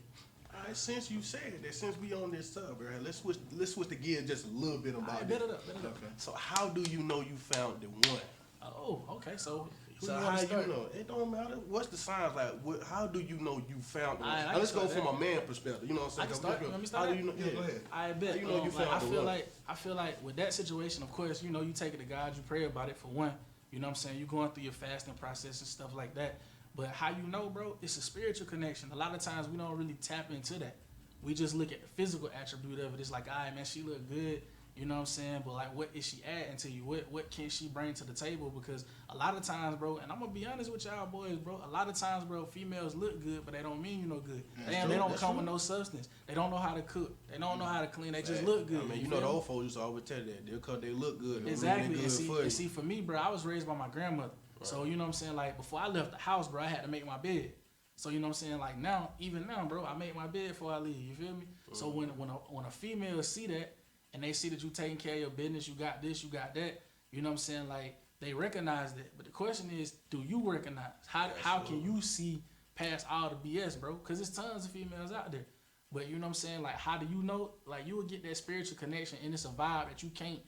All right, since you said that, since we on this sub, right, let's switch the gear just a little bit about Alright, this. bet it up. Okay. So how do you know you found the one? Oh, okay. So who So you how want to you start? know? It don't matter. What's the signs like? How do you know you found the one? I Now, can let's go start from that. a man perspective. You know what I'm saying? I can start. You want me to start How do that? you know? Yeah, go ahead. I bet. How you know you like, found the one? I feel like with that situation, of course, you know, you take it to God, you pray about it for one. You know what I'm saying? You're going through your fasting process and stuff like that. But how you know, bro, it's a spiritual connection. A lot of times we don't really tap into that. We just look at the physical attribute of it. It's like, all right, man, she look good. You know what I'm saying? But like, what is she adding to you? What can she bring to the table? Because a lot of times, bro, and I'm gonna be honest with y'all boys, bro. A lot of times, bro, females look good, but they don't mean you no good. They don't come with no substance. They don't know how to cook. They don't know how to clean. They just look good. I mean, you know feel the me? old folks used to always tell you that. They'll cut, they look good. Don't Exactly. mean they And good for you. see, for me, bro, I was raised by my grandmother. So, you know what I'm saying? Like, before I left the house, bro, I had to make my bed. So you know what I'm saying? Like now, even now, bro, I make my bed before I leave. You feel me? So when a female see that and they see that you taking care of your business, you got this, you got that, you know what I'm saying? Like they recognize that. But the question is, do you recognize? How can you see past all the BS, bro? Because there's tons of females out there. But you know what I'm saying? Like how do you know? Like you will get that spiritual connection and it's a vibe that you can't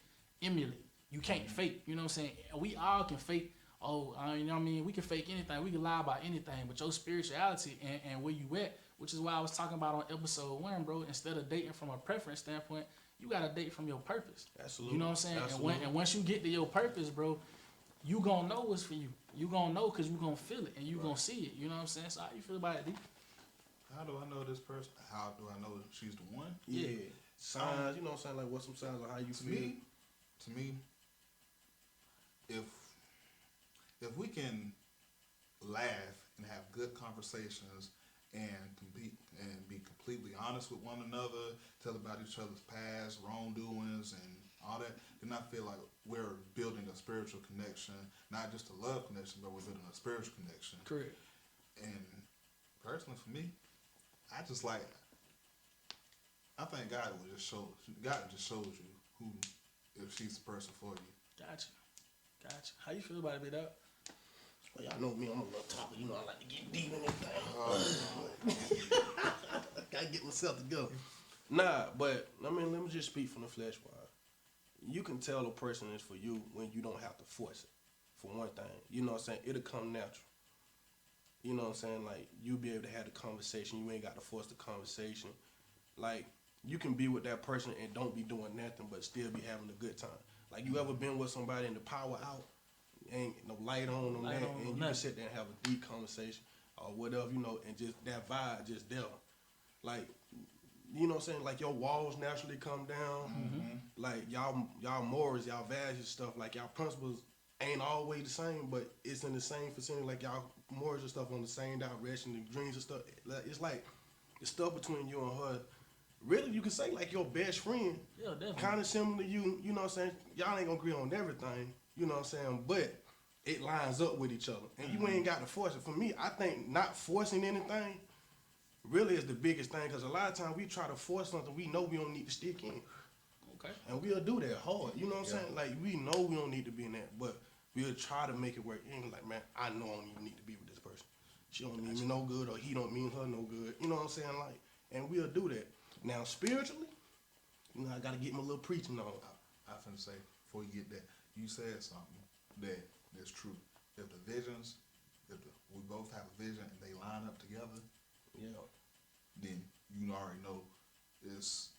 emulate. You can't fake. You know what I'm saying? We all can fake. Oh, you know what I mean? We can fake anything. We can lie about anything. But your spirituality and where you at, which is why I was talking about on episode 1, bro. Instead of dating from a preference standpoint, you gotta date from your purpose. Absolutely. You know what I'm saying? Absolutely. And once you get to your purpose, bro, you gonna know what's for you. You gonna know because you gonna feel it and you gonna see it. You know what I'm saying? So how you feel about it, D? How do I know this person? How do I know she's the one? Yeah. Signs, you know what I'm saying? Like, what's some signs of how you feel? To me, if we can laugh and have good conversations and be completely honest with one another, tell about each other's past, wrongdoings, and all that, then I feel like we're building a spiritual connection, not just a love connection, but we're building a spiritual connection. Correct. And personally, for me, I think God just shows you who, if she's the person for you. Gotcha. How you feel about it, big dog? Well, y'all know me, I'm a little talker. You know, I like to get deep in this thing. Gotta get myself together. Nah, but I mean, let me just speak from the flesh wise. You can tell a person is for you when you don't have to force it. For one thing, you know what I'm saying? It'll come natural. You know what I'm saying? Like, you'll be able to have the conversation. You ain't got to force the conversation. Like, you can be with that person and don't be doing nothing but still be having a good time. Like, you ever been with somebody and the power out, ain't no light on them, and you can sit there and have a deep conversation or whatever, you know, and just that vibe just there. Like, you know what I'm saying? Like, your walls naturally come down. Mm-hmm. Like, y'all morals, y'all values, stuff, like, y'all principles ain't always the same, but it's in the same vicinity. Like, y'all morals and stuff on the same direction, the dreams and stuff. It's like the stuff between you and her. Really, you can say like your best friend. Yeah, definitely. Kind of similar to you. You know what I'm saying? Y'all ain't gonna agree on everything. You know what I'm saying? But it lines up with each other, and you ain't got to force it. For me, I think not forcing anything really is the biggest thing, because a lot of times we try to force something we know we don't need to stick in. Okay. And we'll do that hard. You know what I'm saying? Like, we know we don't need to be in that, but we'll try to make it work. And like, man, I know I don't even need to be with this person. She don't mean me no good, or he don't mean her no good. You know what I'm saying? Like, and we'll do that. Now, spiritually, you know, I got to get my little preaching on. I finna say, before you get that, you said something that's true. If we both have a vision and they line up together, Yeah. then you already know it's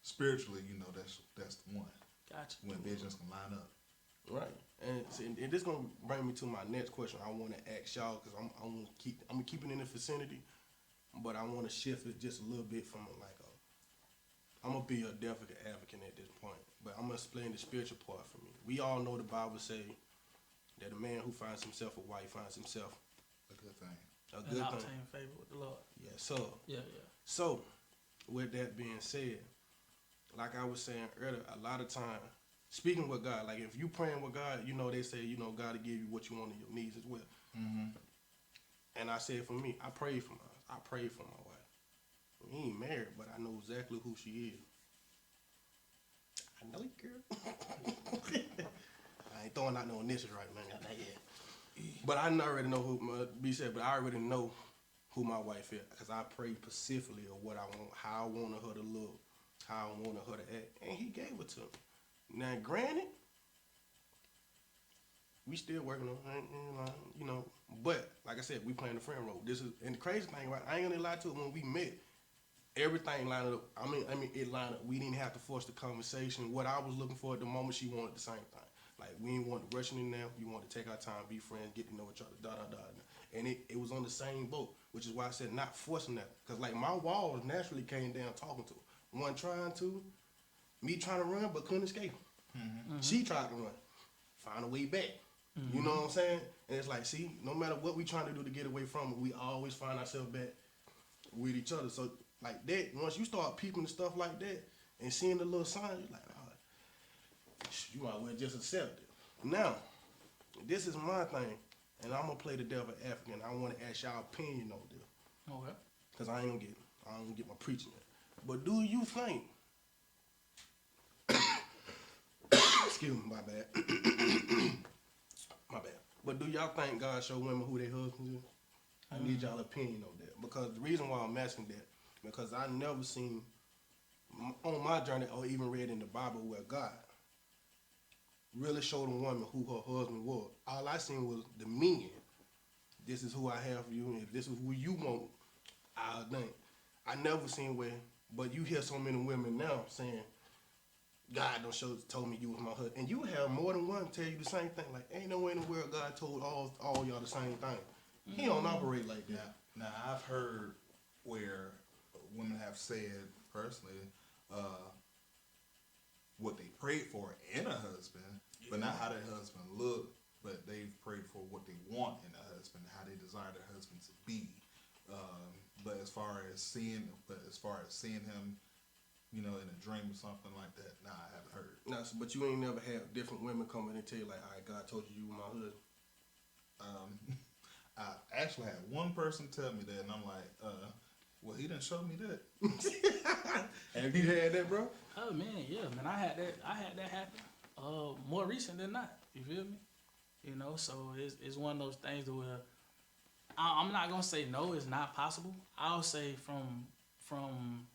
spiritually, you know, that's the one. Gotcha. When visions can line up. Right. And this gonna bring me to my next question. I want to ask y'all, because I'm gonna keep it in the vicinity, but I want to shift it just a little bit from like I'm gonna be a definite advocate at this point, but I'm gonna explain the spiritual part for me. We all know the Bible say that a man who finds himself a wife finds himself A good thing. a And good I'll thing. obtain favor with the Lord. Yeah. So Yeah. So, with that being said, like I was saying earlier, a lot of time, speaking with God, like if you praying with God, you know, they say, you know, God will give you what you want in your needs as well. Mm-hmm. And I said for me, I prayed for my wife. We ain't married, but I know exactly who she is. I know you, girl. I ain't throwing out no initials right now. Not yet. But I already know who, but I already know who my wife is, because I prayed specifically of what I want, how I wanted her to look, how I wanted her to act, and he gave it to me. Now, granted, we still working on it, you know, but like I said, we playing the friend role. And the crazy thing about it, I ain't gonna lie to it, when we met, everything lined up. I mean, it lined up. We didn't have to force the conversation. What I was looking for at the moment, she wanted the same thing. Like, we didn't want to rush in there. We wanted to take our time, be friends, get to know each other, And it was on the same boat, which is why I said not forcing that. Because, like, my walls naturally came down talking to her. One trying to, me trying to run, but couldn't escape. Mm-hmm. She tried to run, find a way back. Mm-hmm. You know what I'm saying? And it's like, see, no matter what we trying to do to get away from it, we always find ourselves back with each other. So, like that, once you start peeping the stuff like that and seeing the little signs, you're like, oh, you might well just accept it. Now, this is my thing, and I'm gonna play the devil African. I want to ask y'all opinion on this, Okay. cause I ain't gonna get my preaching in. But do you think? Excuse me, my bad. My bad. But do y'all think God show women who their husbands is? I need y'all opinion on that, because the reason why I'm asking that, because I never seen on my journey or even read in the Bible where God really showed a woman who her husband was. All I seen was the men. This is who I have for you, and if this is who you want, I'll think. I never seen where, but you hear so many women now saying, God told me you was my husband. And you have more than one tell you the same thing. Like, ain't no way in the world God told all y'all the same thing. He don't operate like that. Now I've heard where women have said personally what they prayed for in a husband, but not how their husband looked, but they've prayed for what they want in a husband, how they desire their husband to be. But as far as seeing him, you know, in a dream or something like that, nah, I haven't heard. Nah, but you ain't never had different women come in and tell you like, all right, God told you were my husband. I actually had one person tell me that, and I'm like, well, he didn't show me that. Have you had that, bro? Oh man, yeah, man. I had that happen. More recent than not. You feel me? You know, so it's one of those things where I'm not gonna say no, it's not possible. I'll say from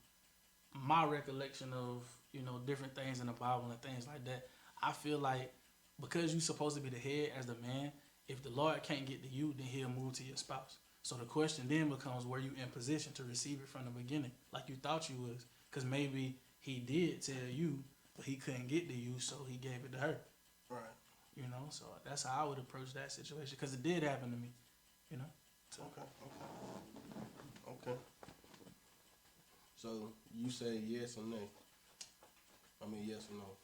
my recollection of, you know, different things in the Bible and things like that, I feel like because you're supposed to be the head as the man, if the Lord can't get to you, then He'll move to your spouse. So the question then becomes, were you in position to receive it from the beginning, like you thought you was? Because maybe He did tell you, but He couldn't get to you, so He gave it to her. Right. You know, so that's how I would approach that situation, because it did happen to me. You know. So. Okay. So you say yes or no? I mean yes or no?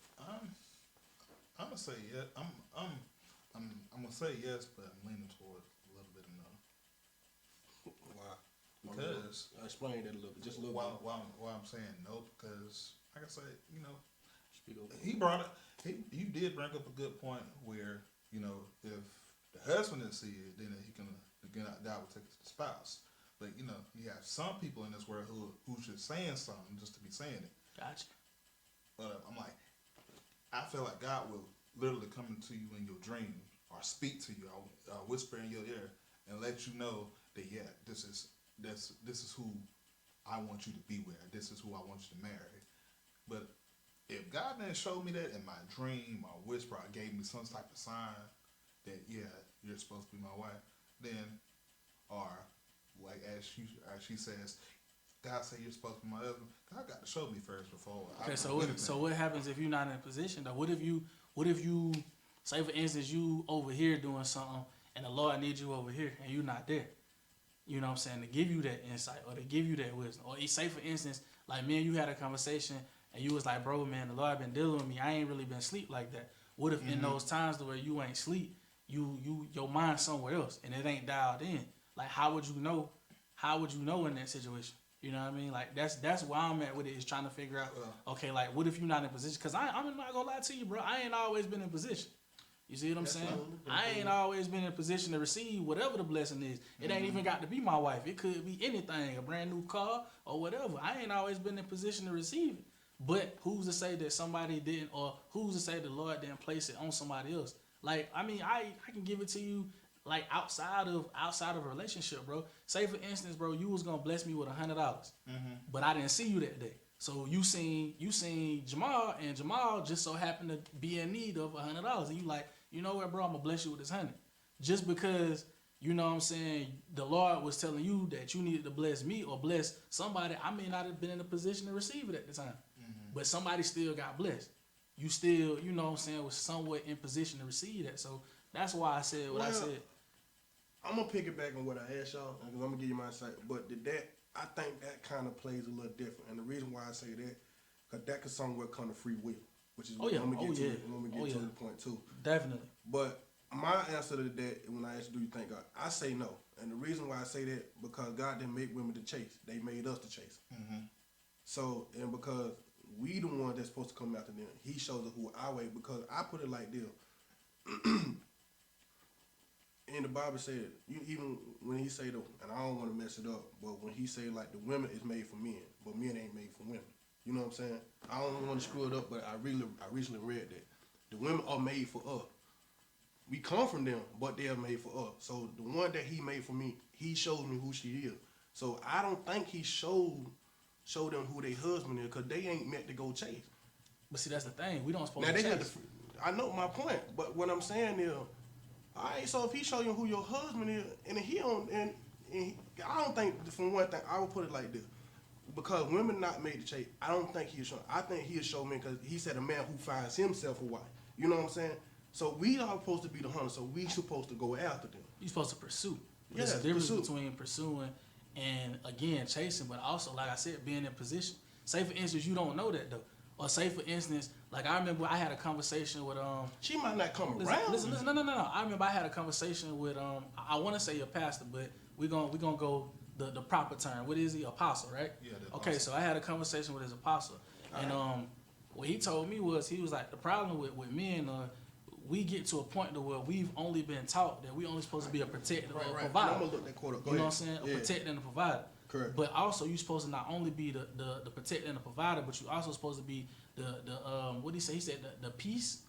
I'm gonna say yes. I'm gonna say yes, but I'm leaning toward a little bit of no. Why? Because explain that a little bit, just a little bit. why I'm saying no, because like I said, you know, Speak over. he brought it. You did bring up a good point where, you know, if the husband didn't see it, then God will take it to the spouse. But you know, you have some people in this world who's just saying something just to be saying it. Gotcha. But I'm like, I feel like God will literally come into you in your dream or speak to you, or whisper in your ear and let you know that this is who I want you to be with. This is who I want you to marry. But if God didn't show me that in my dream or whisper, or gave me some type of sign that you're supposed to be my wife, then, or like as she says, God said you're supposed to be my husband. God got to show me first before. Okay, so what happens if you're not in a position though? What if you say for instance you over here doing something and the Lord needs you over here and you're not there? You know what I'm saying? To give you that insight or to give you that wisdom. Or say for instance, like me and you had a conversation and you was like, bro, man, the Lord been dealing with me. I ain't really been sleep like that. What if in those times where you ain't sleep, your mind somewhere else and it ain't dialed in? Like how would you know? How would you know in that situation? You know what I mean? Like that's where I'm at with it, is trying to figure out, okay, like what if you're not in position? Because I'm not gonna lie to you, bro. I ain't always been in position. You see what I'm saying? I ain't always been in a position to receive whatever the blessing is. It ain't even got to be my wife. It could be anything, a brand new car or whatever. I ain't always been in position to receive it. But who's to say that somebody didn't, or who's to say the Lord didn't place it on somebody else? Like, I mean, I can give it to you like outside of a relationship, bro. Say for instance, bro, you was gonna bless me with $100, but I didn't see you that day. So you seen Jamal, and Jamal just so happened to be in need of $100, and you like, you know what, bro, I'm gonna bless you with this 100, just because, you know what I'm saying, the Lord was telling you that you needed to bless me or bless somebody. I may not have been in a position to receive it at the time, but somebody still got blessed. You still, you know what I'm saying, was somewhat in position to receive that. So that's why I said what I said. I'm gonna pick it back on what I asked y'all, because I'm gonna give you my insight. But I think that kind of plays a little different, and the reason why I say that, because that could somewhere come to free will, which is what I'm gonna get to when we get to the point too. Definitely. But my answer to that, when I ask, do you thank God? I say no, and the reason why I say that, because God didn't make women to chase; they made us to chase. So, and because we the one that's supposed to come after them, He shows us who our way. Because I put it like this. And the Bible said, even when he say and I don't want to mess it up, but when he say like the women is made for men, but men ain't made for women. You know what I'm saying? I don't want to screw it up, but I recently read that the women are made for us. We come from them, but they are made for us. So the one that he made for me, he showed me who she is. So I don't think he showed them who their husband is, because they ain't meant to go chase. But see, that's the thing. We don't supposed Now to they chase. have to. I know my point, but what I'm saying is, all right. So if he show you who your husband is, and he don't, and I don't think, from one thing, I would put it like this, because women not made to chase. I don't think he'll show. I think he'll show me, because he said a man who finds himself a wife. You know what I'm saying? So we are supposed to be the hunter. So we supposed to go after them. You're supposed to pursue. Yeah, There's a difference pursue. between pursuing and, again, chasing, but also, like I said, being in position. Say, for instance, you don't know that, though. Or say, for instance, like I remember I had a conversation with She might not come listen, around. listen, no. I remember I had a conversation with I want to say a pastor, but we gonna go the proper term. What is he? Apostle, right? Yeah, the Okay, apostle. so I had a conversation with his apostle, and what he told me was, he was like, the problem with men, we get to a point to where we've only been taught that we only supposed to be a protector or a Right. provider. I'm gonna look that quote up. Go You know ahead. what I'm saying? A Yeah. protector and a provider. Correct. But also, you're supposed to not only be the protector and the provider, but you also supposed to be the what did he say? He said the peace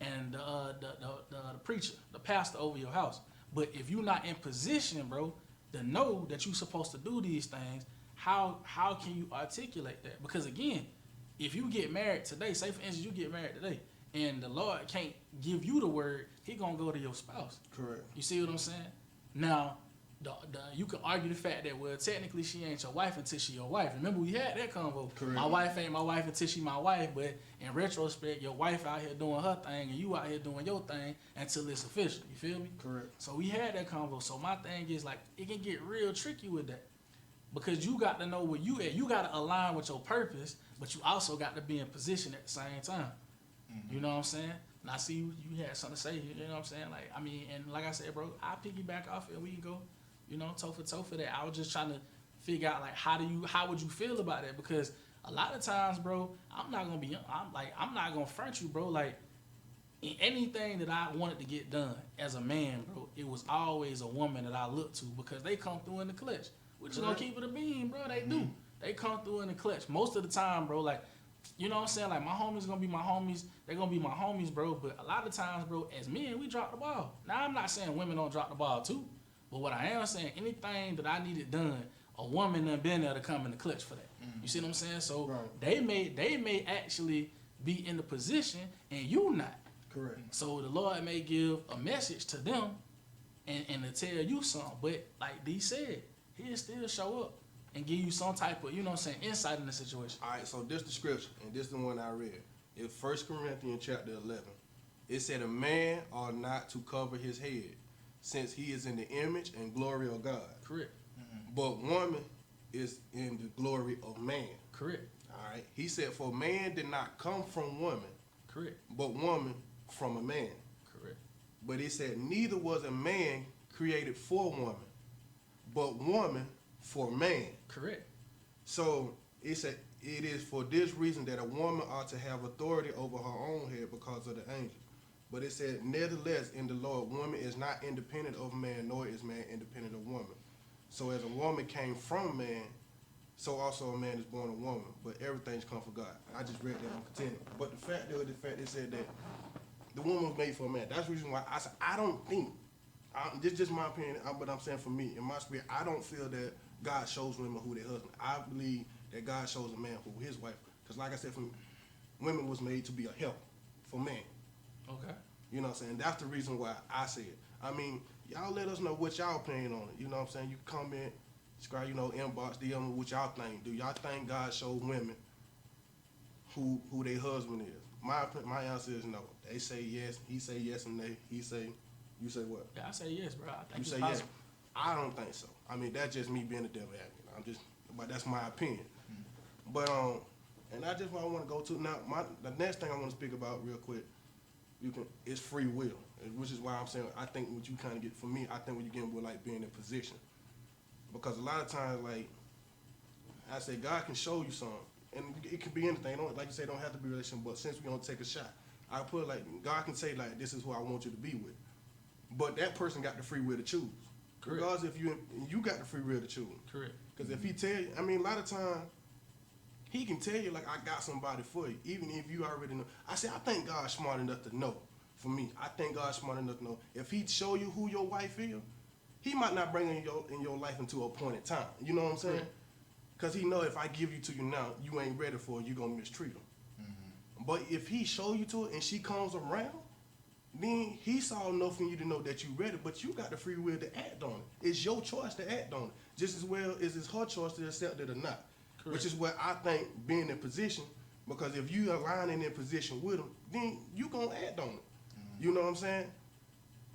and the preacher, the pastor over your house. But if you're not in position, bro, to know that you're supposed to do these things, how can you articulate that? Because again, if you get married today, say for instance you get married today, and the Lord can't give you the word, he gonna go to your spouse. Correct. You see what I'm saying? Now, you can argue the fact that, well, technically she ain't your wife until she your wife. Remember, we had that convo. Correct. My wife ain't my wife until she my wife, but in retrospect, your wife out here doing her thing and you out here doing your thing until it's official. You feel me? Correct. So we had that convo. So my thing is, like, it can get real tricky with that, because you got to know where you at. You got to align with your purpose, but you also got to be in position at the same time. You know what I'm saying? And I see you had something to say. You know what I'm saying? Like, I mean, and like I said, bro, I piggyback off it and we can go, you know, toe for that. I was just trying to figure out, like, how would you feel about that? Because a lot of times, bro, I'm not gonna front you, bro. Like, in anything that I wanted to get done as a man, bro, it was always a woman that I looked to, because they come through in the clutch. We're just gonna keep it a beam, bro. They do. They come through in the clutch most of the time, bro. Like, you know what I'm saying? Like, my homies gonna be my homies. They're gonna be my homies, bro. But a lot of times, bro, as men, we drop the ball. Now, I'm not saying women don't drop the ball too. But what I am saying, anything that I needed done, a woman done been there to come in the clutch for that. You see what I'm saying? So Right. they may actually be in the position and you not. Correct. So the Lord may give a message to them and to tell you something. But like D said, he'll still show up and give you some type of, you know what I'm saying, insight in the situation. All right, so this the scripture, and this the one I read. It's 1 Corinthians chapter 11. It said, a man ought not to cover his head, since he is in the image and glory of God. Correct. But woman is in the glory of man. Correct. All right. He said, for man did not come from woman, Correct. but woman from a man. Correct. But it said, neither was a man created for woman, but woman for man. Correct. So it said, it is for this reason that a woman ought to have authority over her own head because of the angel. But it said, nevertheless, in the Lord, woman is not independent of man, nor is man independent of woman. So as a woman came from man, so also a man is born of woman. But everything's come from God. I just read that and continued. But the fact it said that the woman was made for a man. That's the reason why I said, I don't think, this is just my opinion, but I'm saying for me, in my spirit, I don't feel that God shows women who their husband. I believe that God shows a man who his wife. Because like I said, for me, women was made to be a help for man. Okay. You know what I'm saying? That's the reason why I say it. I mean, y'all let us know what y'all opinion on it. You know what I'm saying? You comment, subscribe, inbox, DM what y'all think. Do y'all think God showed women who their husband is? My answer is no. They say yes. He say yes, and you say what? Yeah, I say yes, bro. I think You it's say possible. yes. I don't think so. I mean, that's just me being a devil advocate. But that's my opinion. But and I just want to go to now. The next thing I want to speak about real quick, it's free will, which is why I'm saying I think what you kind of get from me. I think what you get with like being in position, because a lot of times, like I say, God can show you something, and it could be anything. Don't, like you say, don't have to be a relationship. But since we're gonna take a shot, I put it like God can say like, this is who I want you to be with. But that person got the free will to choose. Correct. Regardless if you got the free will to choose. Correct. Because if he tell you, I mean, a lot of times, he can tell you, like, I got somebody for you, even if you already know. I think God's smart enough to know. For me, I think God's smart enough to know. If he show you who your wife is, he might not bring in your life into a point in time. You know what I'm saying? Because he know if I give you to you now, you ain't ready for it, you going to mistreat him. But if he show you to it and she comes around, then he saw enough in you to know that you ready, but you got the free will to act on it. It's your choice to act on it. Just as well as it's her choice to accept it or not. Correct. Which is where I think being in position, because if you aligning in position with him, then you going to act on it. You know what I'm saying?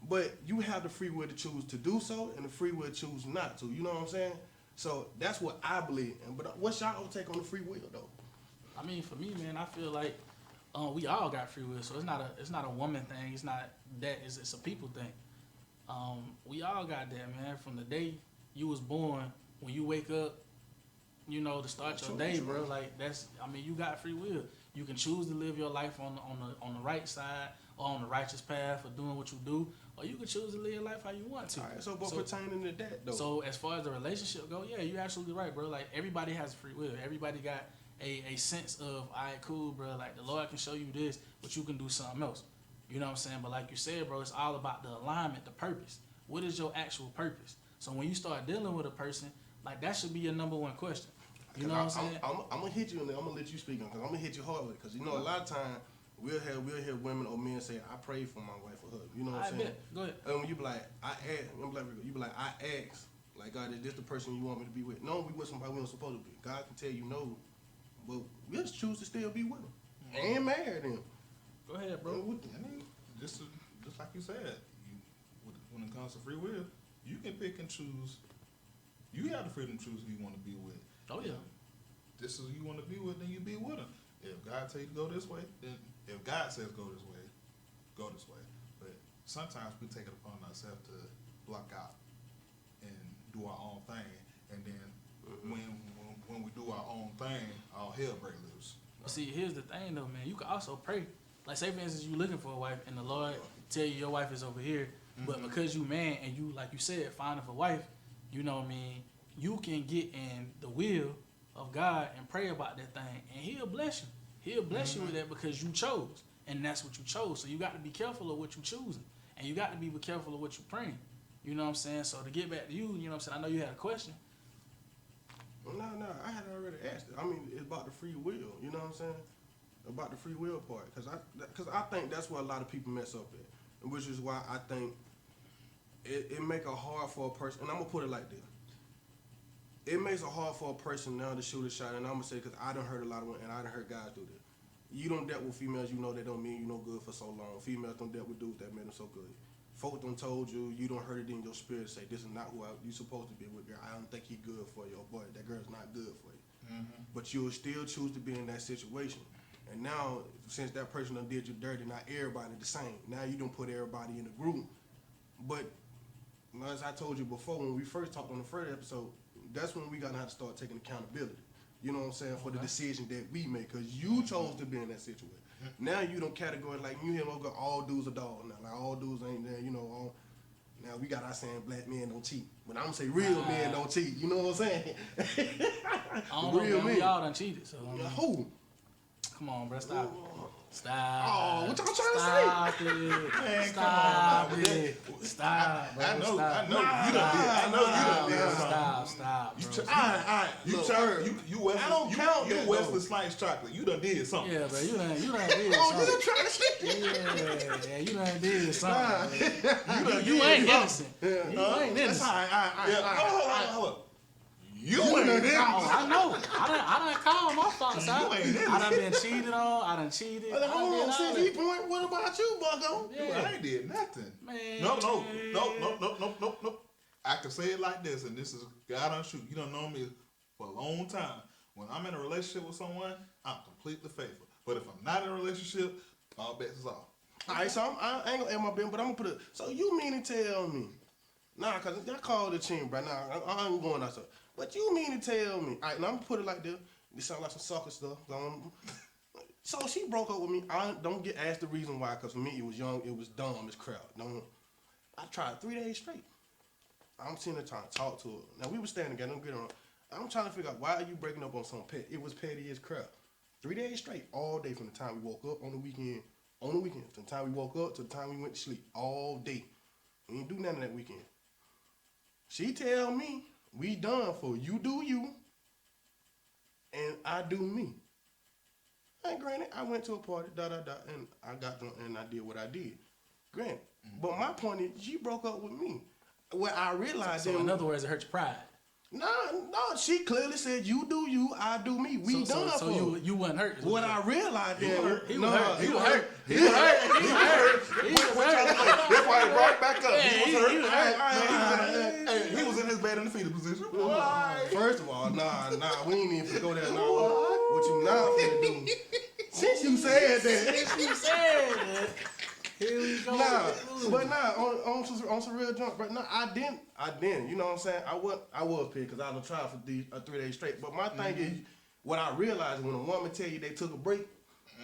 But you have the free will to choose to do so and the free will to choose not to. You know what I'm saying? So that's what I believe in. But what's y'all take on the free will, though? I mean, for me, man, I feel like we all got free will, so it's not a woman thing. It's not that. It's a people thing. We all got that, man. From the day you was born, when you wake up, you know, to start your day, bro. Like you got free will. You can choose to live your life on the right side or on the righteous path or doing what you do, or you can choose to live your life how you want to. All right, so pertaining to that, though. So as far as the relationship go, yeah, you're absolutely right, bro. Like everybody has free will. Everybody got a sense of, all right, cool, bro. Like the Lord can show you this, but you can do something else. You know what I'm saying? But like you said, bro, it's all about the alignment, the purpose. What is your actual purpose? So when you start dealing with a person, like that should be your number one question. You know what I'm saying? I'm gonna hit you and I'm gonna let you speak on, because I'm gonna hit you hard with it. Because you know, a lot of times we'll hear women or men say, "I pray for my wife or husband." You know what I'm saying? Bet. Go ahead. And when you be like, you be like, I ask, like, God, is this the person you want me to be with? No, we with somebody we don't supposed to be. God can tell you no, but we'll just choose to still be with them and marry them. Go ahead, bro. I mean, just like you said, when it comes to free will, you can pick and choose. You have the freedom to choose who you want to be with. Oh yeah. This is who you want to be with, then you be with them. If God tell you to go this way, then if God says go this way, go this way. But sometimes we take it upon ourselves to block out and do our own thing, and then when we do our own thing, all hell break loose. But see, here's the thing though, man. You can also pray. Like say for instance, you looking for a wife, and the Lord tell you your wife is over here, but because you man and you, like you said, finding a wife, you know what I mean, you can get in the will of God and pray about that thing, and He'll bless you. He'll bless you with that because you chose, and that's what you chose. So you got to be careful of what you're choosing, and you got to be careful of what you're praying. You know what I'm saying? So to get back to you, you know what I'm saying? I know you had a question. Well, no, I had already asked it. I mean, it's about the free will. You know what I'm saying? About the free will part, because I think that's where a lot of people mess up at, which is why I think it make it hard for a person. And I'm gonna put it like this. It makes it hard for a person now to shoot a shot, and I'm gonna say, because I done heard a lot of women, and I done heard guys do this. You don't dealt with females, you know that don't mean you no good for so long. Females don't dealt with dudes that made them so good. Folks done told you, you don't heard it in your spirit, say this is not who you supposed to be with, girl. I don't think he good for you, or boy, that girl's not good for you. But you'll still choose to be in that situation. And now, since that person done did you dirty, not everybody the same. Now you don't put everybody in a group. But as I told you before, when we first talked on the first episode, that's when we gotta have to start taking accountability. You know what I'm saying, for the decision that we make, because you chose to be in that situation. Now you don't categorize like you hear all dudes are dogs now. Like all dudes ain't there, you know. Now we got our saying black men don't cheat, but I'm gonna say real men don't cheat. You know what I'm saying? I don't know, man. We all done cheated. So Who? Come on, bro. Stop. Stop. Oh, what y'all trying Stop to it. Man, Stop come on, it. Stop, bro. I know Stop. you done did. I know you done did something. Stop, bro. I don't count you that, Wesley though. Snipes chocolate. You done did something. Yeah, bro. You done did Oh, something. you trying to stick? Yeah, you done did something. You You ain't something. innocent. You ain't That's innocent. all right. Hold up. You You ain't done did. Oh, I know. I done called my thoughts out. You ain't innocent. I done been cheated on. I done cheated. I done Hold did on, all since that. he point, what about you, Bucko? Yeah. I ain't did nothing. Man. No. I can say it like this, and this is God unshoot. You don't know me for a long time. When I'm in a relationship with someone, I'm completely faithful. But if I'm not in a relationship, all bets is off. All right, so I ain't gonna add my bill, but I'm gonna put it. So you mean to tell me? Nah, cause I called the team, bro. Nah, I ain't going outside. But you mean to tell me? All right, now I'm gonna put it like this. This sound like some sucker stuff. So she broke up with me. I don't get asked the reason why, cause for me it was young, it was dumb, it's crowd. I tried 3 days straight. I'm sitting there trying to talk to her. Now we were standing together. Don't get it wrong. I'm trying to figure out why are you breaking up on some pet. It was petty as crap. 3 days straight, all day from the time we woke up on the weekend. From the time we woke up to the time we went to sleep, all day. We ain't do nothing that weekend. She tell me we done for you do you, and I do me. And granted, I went to a party, and I got drunk and I did what I did. Granted, but my point is, she broke up with me. What I realized, So in other words, it hurt your pride. no, she clearly said you do you, I do me. We done so for. you wasn't hurt. What I realized then, He was hurt. That's why he brought it back up. He was he was hurt. Hey, he was in his bed in the fetal position. First of all, nah, we ain't even finna go there now. What you not finna do? Since you said that. Here we go. On some real junk, but I didn't. You know what I'm saying? I was pissed because I done tried for 3 days straight. But my thing is, what I realized when a woman tell you they took a break,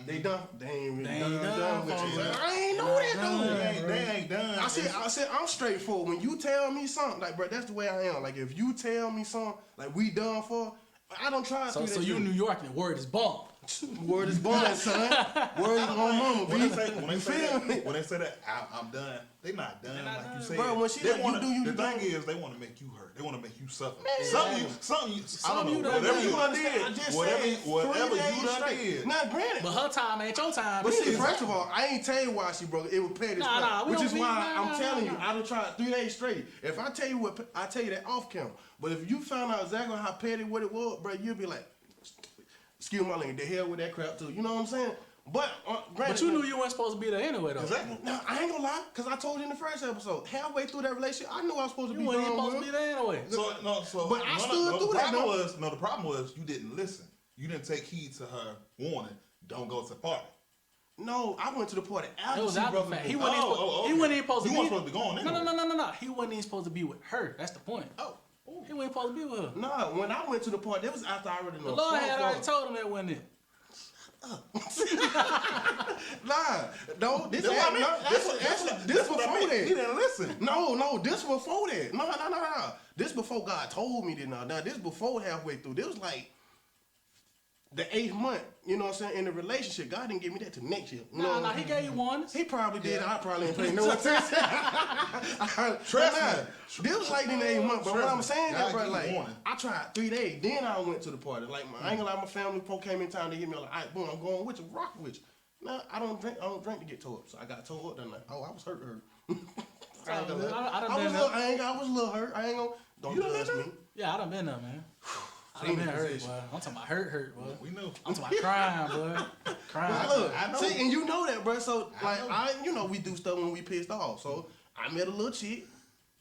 they done. They ain't really done with you. I ain't know that though. They ain't done. I said I'm straightforward. When you tell me something, like, bro, that's the way I am. Like, if you tell me something, like, we done for, I don't try. So you in New York and the word is bomb. Word is born, son. Word is on mama. When they say that, I'm done. They not done, like you said. Bro, when she they like, wanna, you do you the done. thing is, they want to make you hurt. They want to make you suffer. Something I don't know. Whatever you done did. Not granted. But her time ain't your time. But see, first of all, I ain't tell you why she broke it. It was petty. Which is why I'm telling you, I done tried 3 days straight. If I tell you what, I tell you that off camera. But if you found out exactly how petty what it was, bro, you'll be like, excuse my language, the hell with that crap too. You know what I'm saying? But granted, But you knew you weren't supposed to be there anyway, though. Exactly. No, I ain't gonna lie, cause I told you in the first episode. Halfway through that relationship, I knew I was supposed to You be weren't even gone supposed to with be her. there anyway. But I stood through that, though. The problem was you didn't listen. You didn't take heed to her warning. Don't go to the party. No, I went to the party after It was she after broke the up fact. with me. He wasn't even supposed to be. You weren't supposed to be going No. anyway. He wasn't even supposed to be with her. That's the point. Oh. He wasn't supposed to be with her. Nah, when I went to the party, that was after I already know. The Lord had already told him that wasn't it. Nah, no, this That's what I mean. this before He that. didn't listen. No, this before that. No. This before God told me that. Now this before halfway through. This was like the 8th month. You know what I'm saying? In the relationship, God didn't give me that till next year. Nah, he gave you one. He probably did. I probably ain't paying no attention. Trust me. This was like in the 8th month. But what I'm saying God is, bro, give you like, warning. I tried 3 days. Then I went to the party. Like, I ain't gonna lie, my family folk came in town. They hit me like, all right, boom, I'm going with you, rock with you. Nah, I don't drink to get tore up. So I got tore up that night. Oh, I was hurt. I was a little hurt. I ain't gonna. Don't judge me. Yeah, I done been there, man. I done been hurt, boy. I'm talking about hurt, boy. We know. I'm talking about crying, boy. Crying. Look, I know. see, and you know that, bro. So, like, know. we do stuff when we pissed off. So, I met a little chick.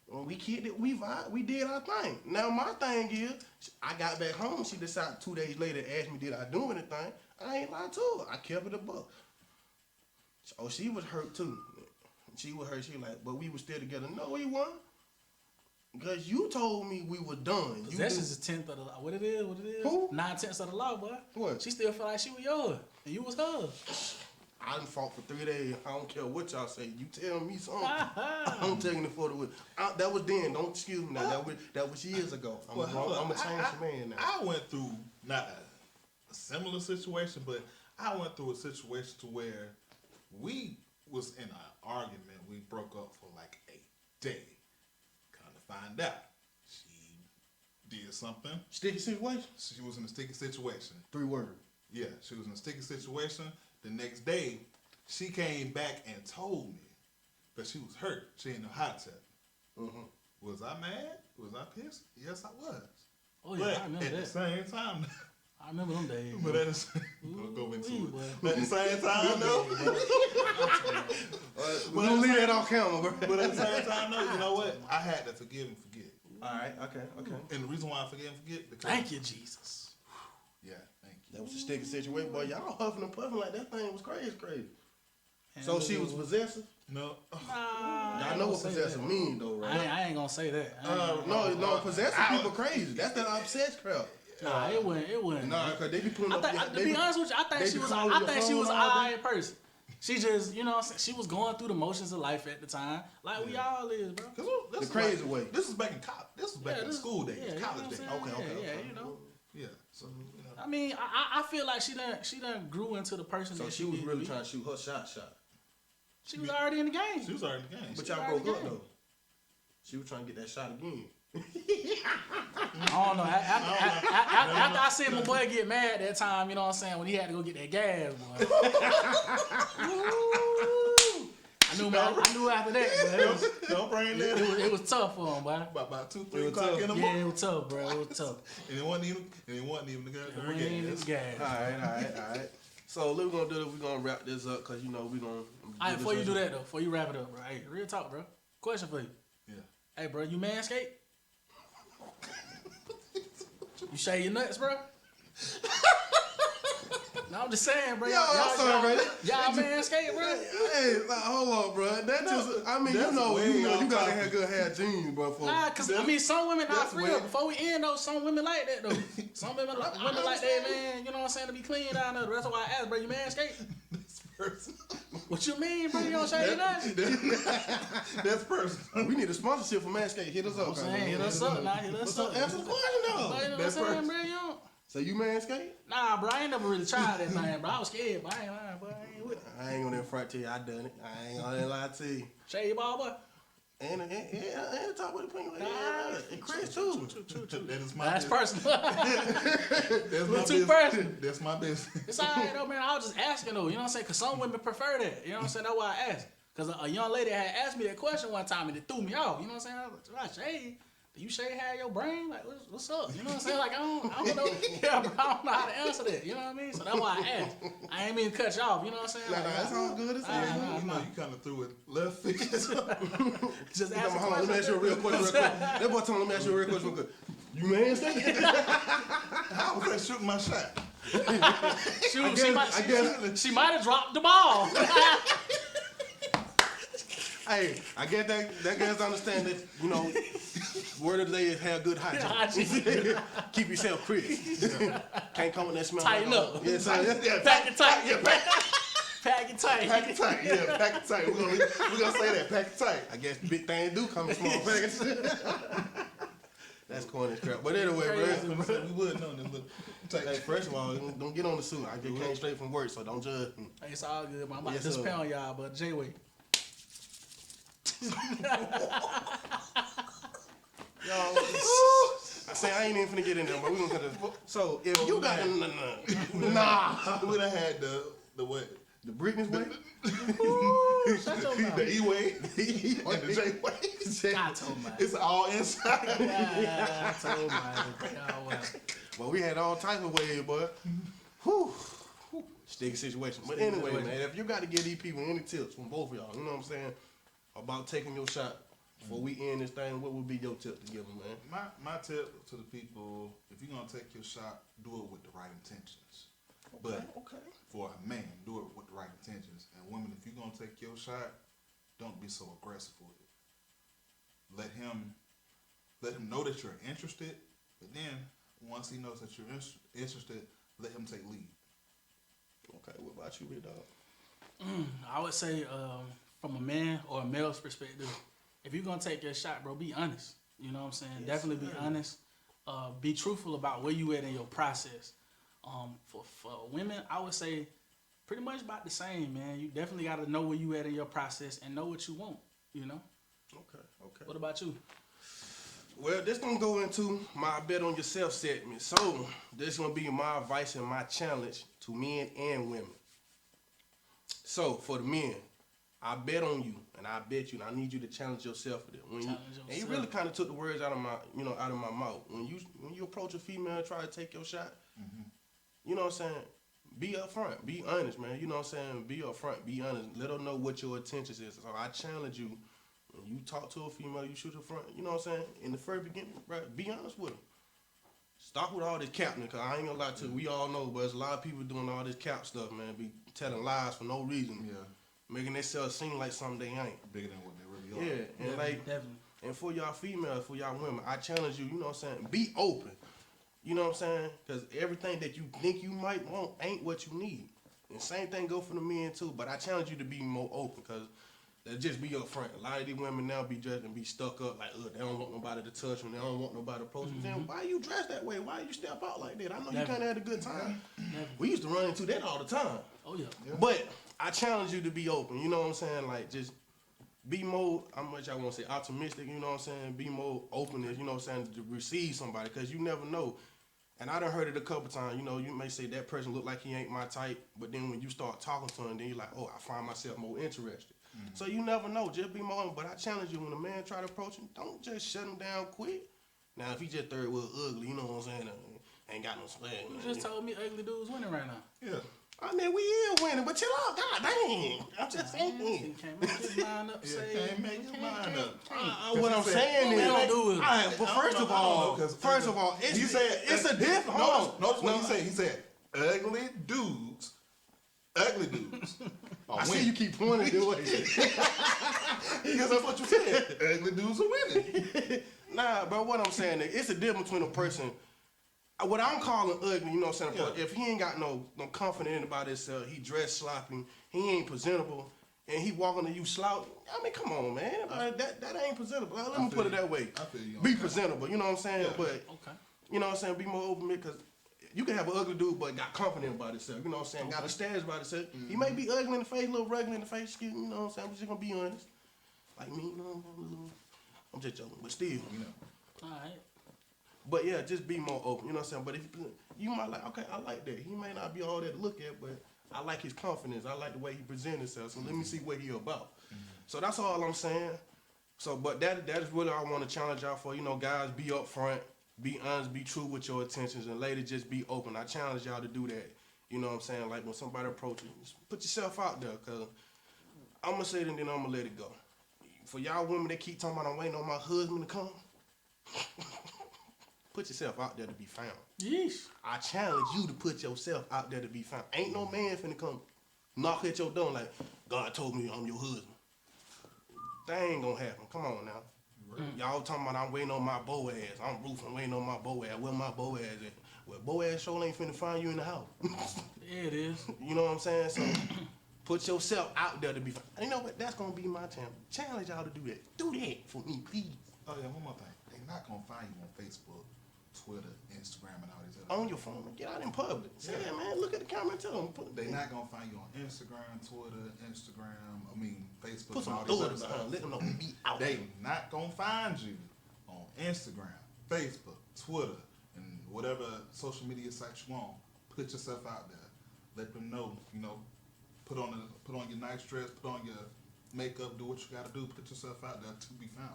When we kicked it, we vibe, we did our thing. Now, my thing is, I got back home. She decided 2 days later to ask me, did I do anything? I ain't lied to her. I kept it a buck. Oh, she was hurt too. She was hurt. She was like, but we were still together. No, we weren't. Because you told me we were done. Possession is a 10th of the law. What it is? Who? 9/10 of the law, boy. What? She still feel like she was yours, and you was hers. I done fought for 3 days. I don't care what y'all say. You tell me something. I'm taking it for the win. That was then. Don't excuse me now. That was years ago. I'm a changed man now. I went through not a similar situation, but I went through a situation to where we was in an argument. We broke up for like a day. Kind of find out she did something. Sticky situation? She was in a sticky situation. 3 words. Yeah, she was in a sticky situation. The next day, she came back and told me that she was hurt. She didn't know how to tell me. Mm-hmm. Was I mad? Was I pissed? Yes, I was. Oh yeah, But I remember at that. the same time, I remember them days. but at the same, don't go into Ooh, it. boy. But at the same time, though, We're going to leave that off camera, bro. but at the same time, though, you know what? I had to forgive and forget. All right, okay. And the reason why I forgive and forget because Thank you, Jesus. yeah, thank you. That was a sticky situation, boy. Y'all huffing and puffing like that thing was crazy. And So she was possessive? No, Y'all know what possessive mean, though, right? I ain't gonna say that. No, possessive people crazy. That's that obsessed crowd. Nah, it wasn't. Nah, because they be putting up... To be honest with you, I think she was an alright person. She just, you know what I'm saying? She was going through the motions of life at the time. Like we all is, bro. This The crazy way. This is back in college. This is back in school days, yeah, college you know days. what I'm saying? Okay. Yeah, you know. Yeah. So you know. I mean, I feel like she done grew into the person So that she was needed really to be. trying to shoot her shot. She was already in the game. She was already in the game. But y'all already broke up game. though. She was trying to get that shot again. I don't know. After I seen my boy get mad that time, you know what I'm saying, when he had to go get that gas, boy. I knew after that, boy. Don't bring that. It was tough for him, boy. About 2, 3 It was o'clock tough. in the Yeah, morning. it was tough, bro. It was tough. And it wasn't even the It guy. ain't even gas. All right. So what we're gonna do is we're gonna wrap this up because you know we're gonna. All right, before you do that though, before you wrap it up, bro. Hey, real talk, bro. Question for you. Yeah. Hey, bro, you manscape? You shave your nuts, bro? No, I'm just saying, bro. Yo, I'm sorry, bro. Y'all manscape, bro? Hey, like, hold on, bro. That just, I mean, that's you know, way you off gotta topic. have good hair genes, bro. For, Nah, cause I mean, some women not that's free. weird. Before we end though, some women like that though. Some women like that, man. You know what I'm saying? To be clean down there. That's why I asked, bro. You manscape? This person. What you mean, bro? You don't shave your nuts? That's personal. we need a sponsorship for Manscaped. Hit us up. I'm saying, hit us up now. Hit us up. Answer the question though. But you know what I'm That's saying, perfect. bro? You don't. So you Manscaped? Nah, bro. I ain't never really tried that thing, bro. I was scared, but I ain't lying, bro. I ain't with it. I ain't gonna front to you. I done it. I ain't gonna lie to you. Shave your ball, boy. And talk with the people. And Chris too. That is my That's business. personal. That's my too business. personal. That's my business. It's alright though, man. I was just asking though. You know what I'm saying? Cause some women prefer that. You know what I'm saying? That's why I asked. Cause a young lady had asked me that question one time and it threw me off. You know what I'm saying? I was like, "I shave. Do you shave hair your brain? Like, what's up? You know what I'm saying? Like, I don't know. Yeah, bro, I don't know how to answer that. You know what I mean? So that's why I asked. I ain't mean to cut you off. You know what I'm saying? Nah, Like, that sounds good. It's You know, you kind of threw it left field. just ask Hold on, let me ask you a real question real quick. That boy told me, let me ask you a real question real quick. You Manscaped? I was just shooting my shot. Shoot, guess- she might have dropped the ball. Hey, I get that guys understand that, you know, word of the day is have good hygiene. Keep yourself crisp. Can't come with that smell. Tighten up. Yeah, so, yeah. Pack it tight. Pack it tight. Pack it tight. Yeah, pack it tight. We're gonna say that. Pack it tight. I guess big things do come in small packages. That's corny as crap. But anyway, bro. We would know this little tight. Hey, first of all, don't get on the suit. I just came straight from work, so don't judge me. Hey, it's all good, man. I'm about Yes, to sir. disappound on y'all, but J-Way. Yo, I say I ain't even finna get in there, but we gonna cut this. So if you got nah, We done had the what? the Britney's way, Shut your mouth. The E-way and the J-way. I told my It's all inside. I told my well, we had all types of ways, boy. Whew. Sticky situation. But anyway, situation. man, if you got to give these people any tips from both of y'all, you know what I'm saying, about taking your shot before we end this thing, what would be your tip to give them, man? My tip to the people: if you're gonna take your shot, do it with the right intentions. But Okay. for a man, do it with the right intentions. And women, if you're gonna take your shot, don't be so aggressive with it. Let him know that you're interested. But then once he knows that you're interested, let him take lead. Okay, what about you, big dog? I would say, from a man or a male's perspective, if you're gonna take your shot, bro, be honest. You know what I'm saying? Yes, Definitely be sir. honest. Be truthful about where you at in your process. For women, I would say pretty much about the same, man. You definitely got to know where you at in your process and know what you want. You know. Okay. What about you? Well, this gonna go into my bet on yourself segment. So this gonna be my advice and my challenge to men and women. So for the men, I bet on you, and I bet you, and I need you to challenge yourself with it. And you really kind of took the words out of my mouth. When you approach a female and try to take your shot, you know what I'm saying? Be upfront, be honest, man. You know what I'm saying? Be upfront, be honest. Let her know what your intentions is. So I challenge you. When you talk to a female, you shoot her front. You know what I'm saying? In the first beginning, right? Be honest with her. Stop with all this capping, cause I ain't gonna lie to you. We all know, but there's a lot of people doing all this cap stuff, man. Be telling lies for no reason. Yeah. Making themselves seem like something they ain't. Bigger than what they really are. Yeah, and like, Definitely. and for y'all females, for y'all women, I challenge you. You know what I'm saying? Be open. You know what I'm saying? Because everything that you think you might want ain't what you need. And same thing go for the men too. But I challenge you to be more open, cause just be upfront. A lot of these women now be dressed and be stuck up like, they don't want nobody to touch them. They don't want nobody to approach them. Then why you dress that way? Why you step out like that? I know you kind of had a good time. We used to run into that all the time. Oh yeah. But I challenge you to be open. You know what I'm saying? Like just be more, how much I want to say, optimistic. You know what I'm saying? Be more open, you know what I'm saying, to receive somebody, because you never know. And I done heard it a couple times. You know, you may say that person look like he ain't my type, but then when you start talking to him, then you're like, oh, I find myself more interested. So you never know. Just be more. But I challenge you, when a man try to approach him, don't just shut him down quick. Now, if he just third world ugly, you know what I'm saying, ain't got no swag. You just told me ugly dudes winning right now. Yeah. I mean, we is winning, but chill out. God dang. I'm just saying. He can't make his mind up. Say Can't make his mind up. What I'm saying what is, we don't do is- well, first of all, it's a different. Notice what he said. He said, ugly dudes. Ugly dudes. I see you keep pointing the way. Because that's what you said. Ugly dudes are winning. Nah, bro, what I'm saying is, it's a difference between a person. What I'm calling ugly, you know what I'm saying? Yeah. If he ain't got no confidence about himself, he dressed sloppy, he ain't presentable, and he walking to you slouch, I mean, come on, man. That ain't presentable. Let me put it that way. I feel you on Be that. presentable, you know what I'm saying? Yeah. But, Okay. you know what I'm saying? Be more open, because you can have an ugly dude, but got confidence about himself. You know what I'm saying? Got a stash about himself. He may be ugly in the face, a little regular in the face, excuse me, you know what I'm saying? I'm just gonna be honest. Like me, you know, I'm just joking, but still. You know. All right. But yeah, just be more open, you know what I'm saying? But if you might like, okay, I like that. He may not be all that to look at, but I like his confidence. I like the way he presents himself. So let me see what he about. So that's all I'm saying. So, but that is really all I want to challenge y'all for. You know, guys, be upfront, be honest, be true with your intentions, and ladies, just be open. I challenge y'all to do that. You know what I'm saying? Like when somebody approaches you, just put yourself out there, cause I'm gonna say it and then I'm gonna let it go. For y'all women that keep talking about I'm waiting on my husband to come. Put yourself out there to be found. Yeesh. I challenge you to put yourself out there to be found. Ain't no man finna come knock at your door like, God told me I'm your husband. That ain't gonna happen. Come on now. Y'all talking about I'm waiting on my Boaz. I'm roofing, waiting on my Boaz. Where my Boaz at? Well, Boaz sure ain't finna find you in the house. Yeah, it is. You know what I'm saying? So put yourself out there to be found. You know what? That's gonna be my challenge. Challenge y'all to do that. Do that for me, please. Oh yeah, one more thing. They're not gonna find you on Facebook, Twitter, Instagram, and all these other. On your phone, get out in public. Say that, man. Look at the camera and tell them. They're not gonna find you on Instagram, Twitter, Facebook, Put and all some these other doors stuff. behind. Let them know we be out. They not gonna find you on Instagram, Facebook, Twitter, and whatever social media sites you want. Put yourself out there. Let them know. You know, put on your nice dress, put on your makeup, do what you gotta do. Put yourself out there to be found.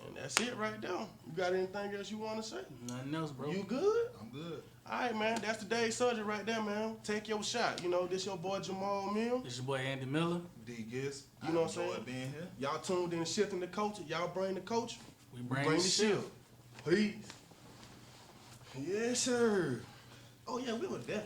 And that's it right there. You got anything else you want to say? Nothing else, bro. You good? I'm good. All right, man. That's today's subject right there, man. Take your shot. You know, this your boy Jamal Mill. It's your boy Andy Miller. D Giz, You know what I'm enjoyed saying? being here. Y'all tuned in, shifting the culture. Y'all bring the culture. We bring the ship. Peace. Yes, sir. Oh, yeah, we were definitely.